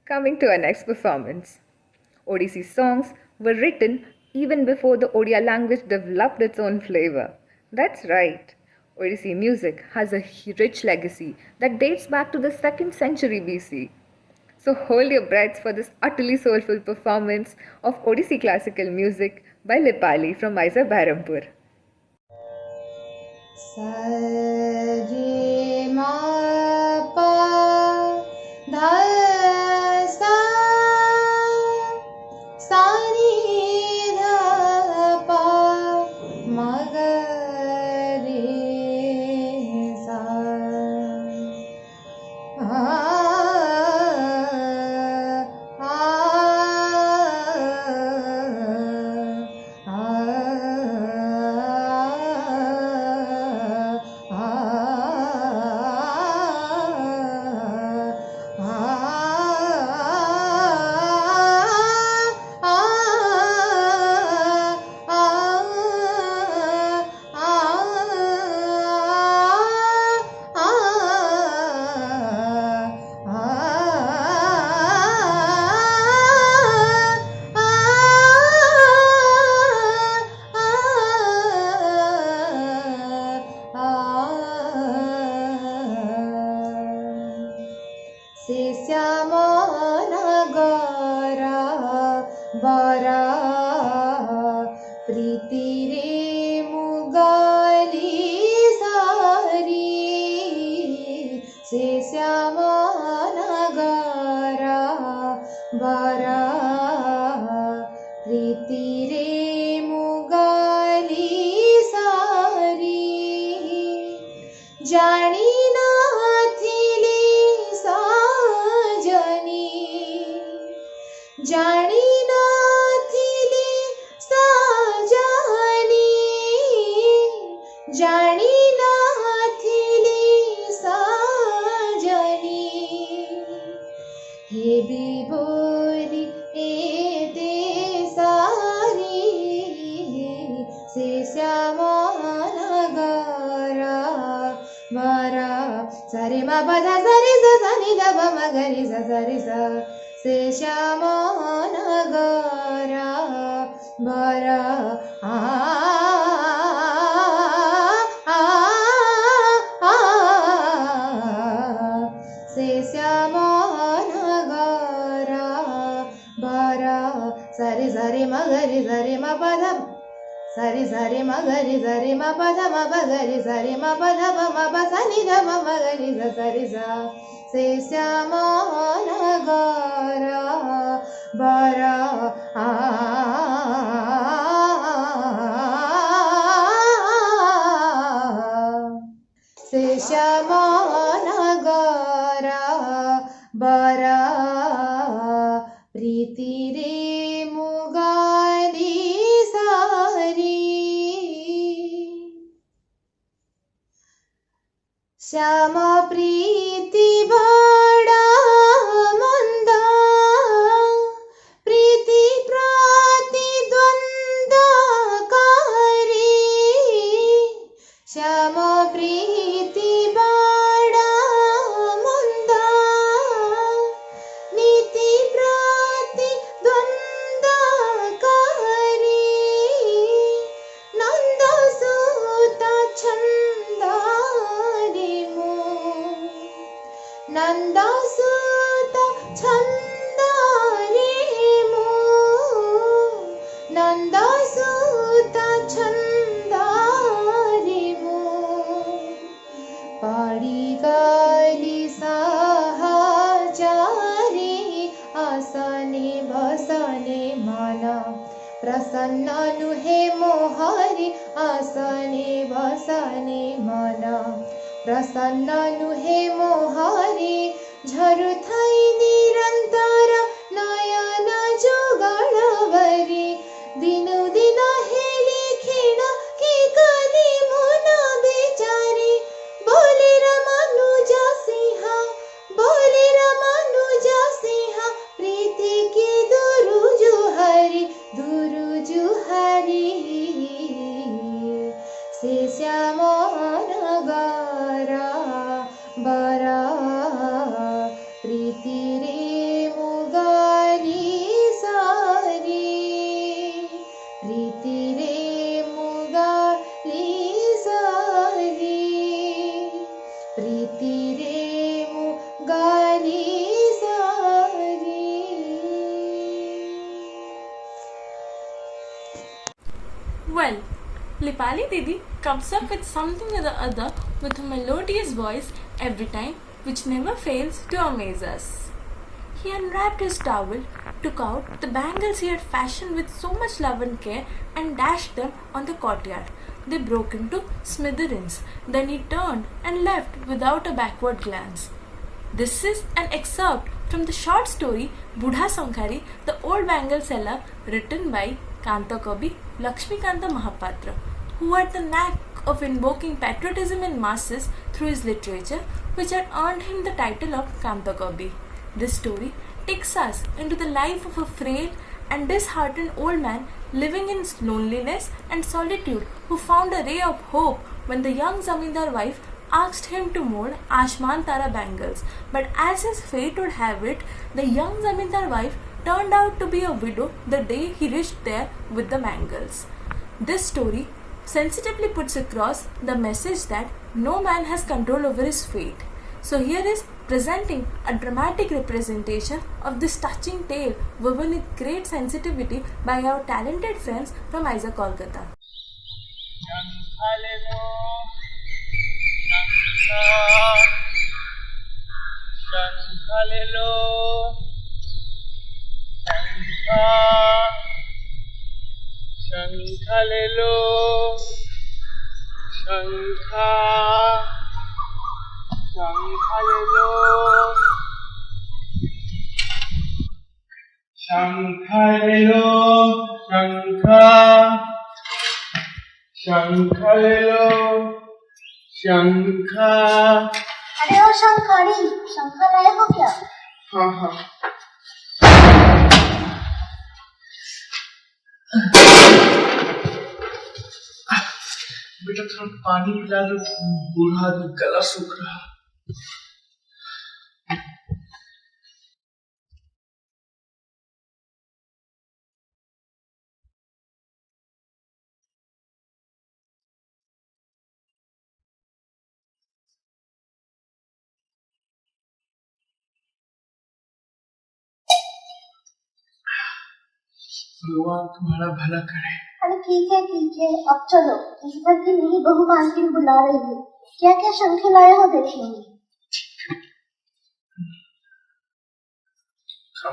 [SPEAKER 2] coming to our next performance. Odissi songs were written even before the Odia language developed its own flavor. That's right. Odissi music has a rich legacy that dates back to the 2nd century BC. So hold your breaths for this utterly soulful performance of Odissi classical music by Lipali from Mysore Barampur.
[SPEAKER 13] Sa-re ma pa dha sa sa-ni dha pa ma ga re sa Shyama प्रीति बड़ा मंदा प्रीति प्रतिद्वंदकारी श्यामा प्रीति बड़ा मंदा प्रसन्न नुहे मोहरी आसने बसने मन प्रसन्न नुहे मोहरी झरुथाई निरंतर नयन जुगलवरी दिनु दिन हेली क्षीण कि कदी मुन बेचारी बोले मनुज सिंह बोले मनुज सिंह प्रीति की दुरुजु हरी से श्याम नगरा बरा प्रीति रे मुगारी सारी प्रीति रे मुगारी सारी प्रीति रे मुगारी सारी.
[SPEAKER 12] Well, Lipali Didi comes up with something or the other with a melodious voice every time, which never fails to amaze us. He unwrapped his towel, took out the bangles he had fashioned with so much love and care, and dashed them on the courtyard. They broke into smithereens. Then he turned and left without a backward glance. This is an excerpt from the short story Budha Sankhari, the Old Bangle Seller, written by Kanta Kavi Lakshmikanta Mahapatra, who had the knack of invoking patriotism in masses through his literature, which had earned him the title of Kanta Kavi. This story takes us into the life of a frail and disheartened old man living in loneliness and solitude, who found a ray of hope when the young zamindar wife asked him to mold Ashman Tara bangles. But as his fate would have it, the young zamindar wife turned out to be a widow the day he reached there with the bangles. This story sensitively puts across the message that no man has control over his fate. So here is presenting a dramatic representation of this touching tale woven with great sensitivity by our talented friends from Aiza Kolkata.
[SPEAKER 4] Shankhalelo, Shankha, Shankhalelo, Shankhalelo, Shankha, Shankhalelo, Shankha.
[SPEAKER 5] अरे ओ शंखारी, शंखा लाए हो क्या?
[SPEAKER 4] हाँ हाँ. बेटा थोड़ा पानी पिला दो, बूढ़ा आदमी गला सूख रहा. भगवान तुम्हारा भला करे.
[SPEAKER 5] अरे ठीक है, अब चलो. इस घर की नई बहू मालकिन बुला रही है. क्या क्या शंखे लाए हो देखेंगे.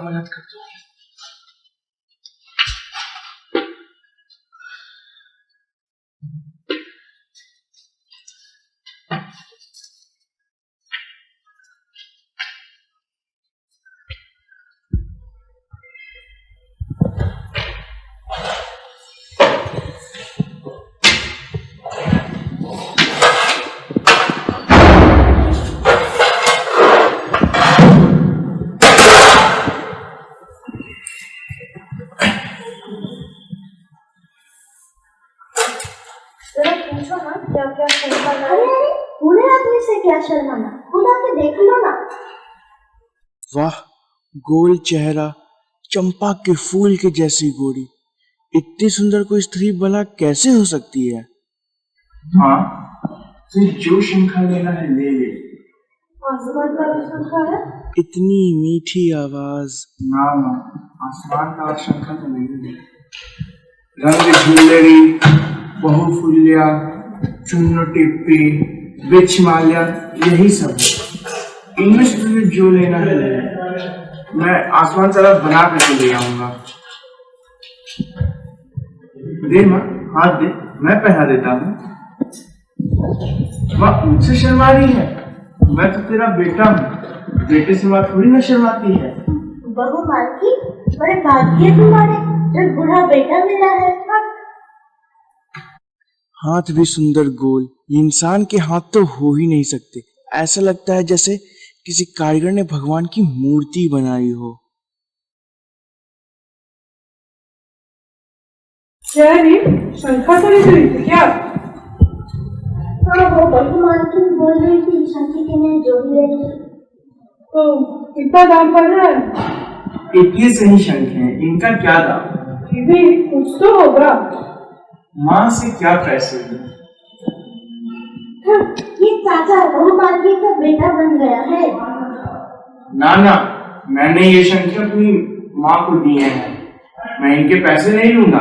[SPEAKER 4] मदद कर दो.
[SPEAKER 5] क्या शर्माना, खुद आके देख लो ना.
[SPEAKER 4] वाह, गोल चेहरा, चंपा के फूल के जैसी गोरी. इतनी सुंदर कोई स्त्री भला कैसे हो सकती है? हाँ, तो जो शंखा लेना है ले ले.
[SPEAKER 5] आसमान का शंखा है?
[SPEAKER 4] इतनी मीठी आवाज. ना ना, आसमान का शंखा तो नहीं है. रंग झुल्लड़ी, बहुफुलिया, चुन्नो टिप्पी, बिच माल्या, यही सब है. इनमें से तुझे जो लेना है ले. मैं आसमान सारा बना करके ले आऊंगा. दे माँ, हाथ दे, मैं पहना देता हूँ। माँ मुझसे शर्मा रही है, मैं तो तेरा बेटा हूँ, बेटे से माँ थोड़ी ना शर्माती है।
[SPEAKER 5] बहू मालकी, बड़े भाग्य तुम्हारे, जो बूढ़ा बेटा मिला है।
[SPEAKER 4] हाथ भी सुंदर गोल, इंसान के हाथ तो हो ही नहीं सकते। ऐसा लगता है जैसे किसी कारीगर ने भगवान की मूर्ति बनाई हो।
[SPEAKER 6] क्या रे, शंखा तो नहीं रही थी क्या?
[SPEAKER 5] हाँ, वो बहू मालकी बोल रही थी शंखी के लिए जो भी रही।
[SPEAKER 6] तो कितना दाम पड़ रहा है?
[SPEAKER 4] इतने सही शंख हैं, इनका क्या दाम?
[SPEAKER 6] फिर भी कुछ तो होगा।
[SPEAKER 4] माँ से क्या पैसे?
[SPEAKER 5] ये चाचा बहू मालकी का बेटा बन गया है।
[SPEAKER 4] ना ना, मैंने ये शंख अपनी माँ को दिए हैं, मैं इनके पैसे नहीं लूंगा।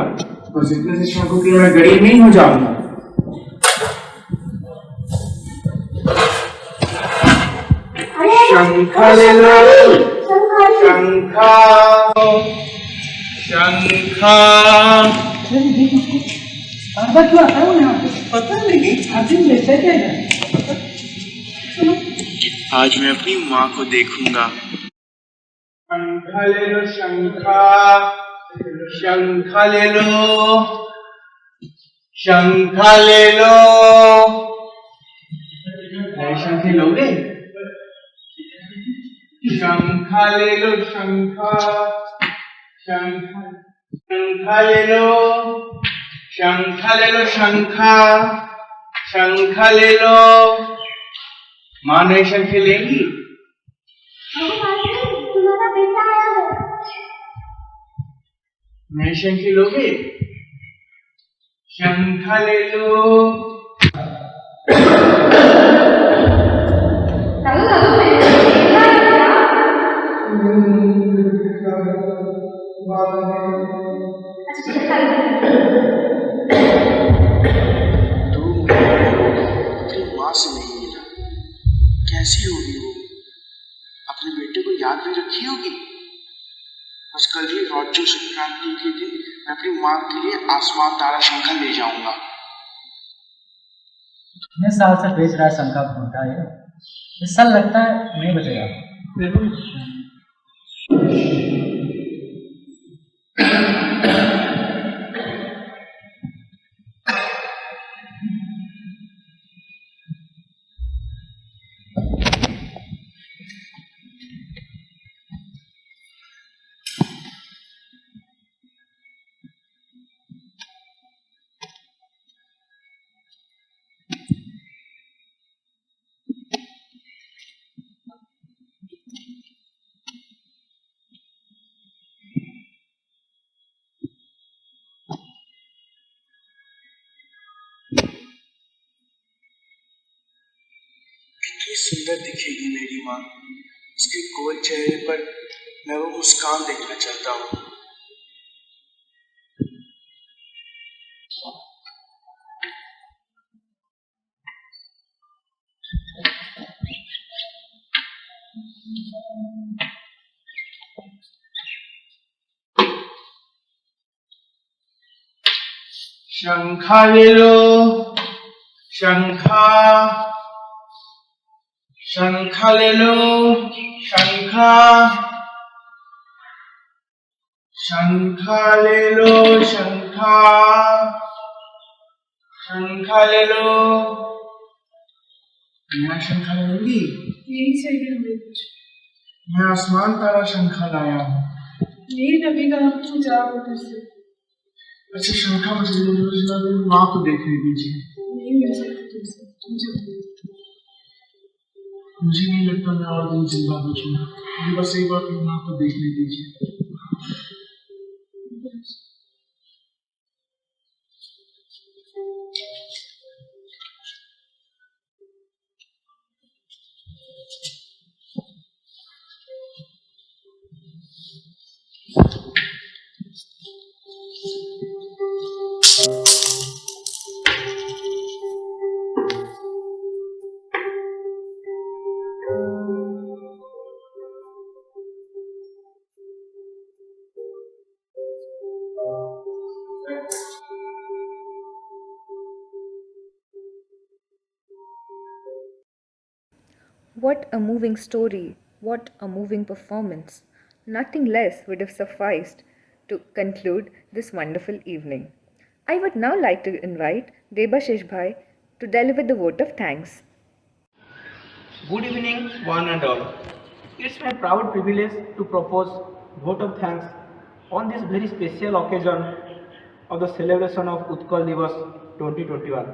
[SPEAKER 4] बस इतने से शंखों के लिए मैं गरीब नहीं हो जाऊंगा। शंखा ले लो, शंखा, शंखा।
[SPEAKER 6] पता नहीं आज लेते क्या है?
[SPEAKER 4] आज मैं अपनी माँ को देखूंगा। शंखा ले लो, शंखा, शंखा ले लो, शंखा ले लो। नए शंखे लोगे? शंखा ले लो, शंखा, शंखा, शंखा ले लो, शंखा ले लो, शंखा, शंखा ले लो। माँ नए शंखे लेंगी?
[SPEAKER 5] तुम्हारा बेटा आया है।
[SPEAKER 4] नए शंखे लोगे? शंखा ले लो। माँ से नहीं मिला, कैसी होगी वो? अपने बेटे को याद भी रखी होगी। बस कल ही रौद्र संक्रांति के दिन मैं अपनी माँ के लिए आसमान तारा शंखा ले जाऊंगा।
[SPEAKER 7] कितने साल से बेच रहा है शंखा घंटा ये? इस साल लगता है नहीं बचेगा।
[SPEAKER 4] कितनी सुंदर दिखेगी मेरी माँ। उसके गोल चेहरे पर मैं वो मुस्कान देखना चाहता हूँ। शंखा ले लो, शंखा, शंखा ले लो, शंखा, शंखा ले लो, शंखा, शंखा ले लो। नया शंखा लोगी?
[SPEAKER 6] यही चाहिए हमें कुछ।
[SPEAKER 4] मैं आसमान तारा शंखा लाया हूँ।
[SPEAKER 6] नहीं लगेगा, हम जाओ उधर से।
[SPEAKER 4] अच्छा शंखा मुझे माँ को देखने दीजिए।
[SPEAKER 6] नहीं मिल सकती तुमसे, तुम जाओ।
[SPEAKER 4] मुझे नहीं लगता मैं और दिन जिंदा बचूंगा। मुझे बस एक बार अपनी माँ को देखने दीजिए।
[SPEAKER 2] What a moving story, what a moving performance. Nothing less would have sufficed to conclude this wonderful evening. I would now like to invite Debashish Bhai to deliver the vote of thanks.
[SPEAKER 8] Good evening, one and all. It's my proud privilege to propose vote of thanks on this very special occasion of the celebration of Utkal Divas 2021.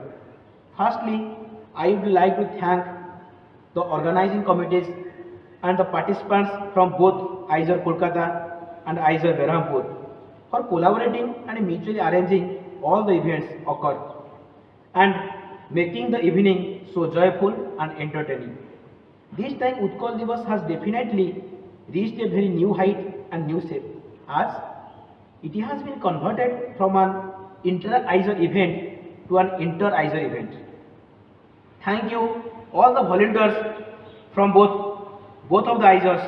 [SPEAKER 8] Firstly, I would like to thank the organizing committees and the participants from both ISER Kolkata and ISER Berhampur for collaborating and mutually arranging all the events occurred and making the evening so joyful and entertaining. This time Utkal Divas has definitely reached a very new height and new shape, as it has been converted from an inter-ISER event to an inter-ISER event. Thank you all the volunteers from both of the ISERs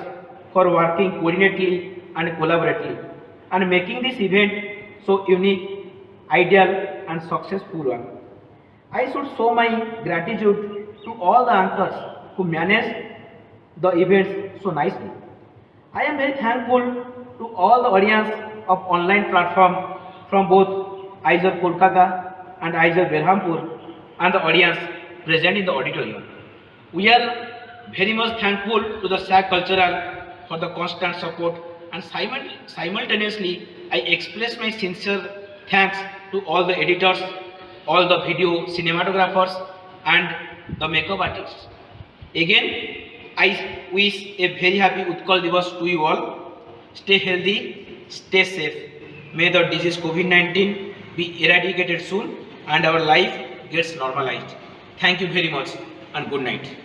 [SPEAKER 8] for working coordinately and collaboratively and making this event so unique, ideal and successful one. I should show my gratitude to all the anchors who manage the events so nicely. I am very thankful to all the audience of online platform from both ISER Kolkata and ISER Berhampur and the audience present in the auditorium. We are very much thankful to the SAG Cultural for the constant support, and simultaneously I express my sincere thanks to all the editors, all the video cinematographers and the makeup artists. Again, I wish a very happy Utkal Divas to you all. Stay healthy, stay safe. May the disease COVID-19 be eradicated soon and our life gets normalized. Thank you very much and good night.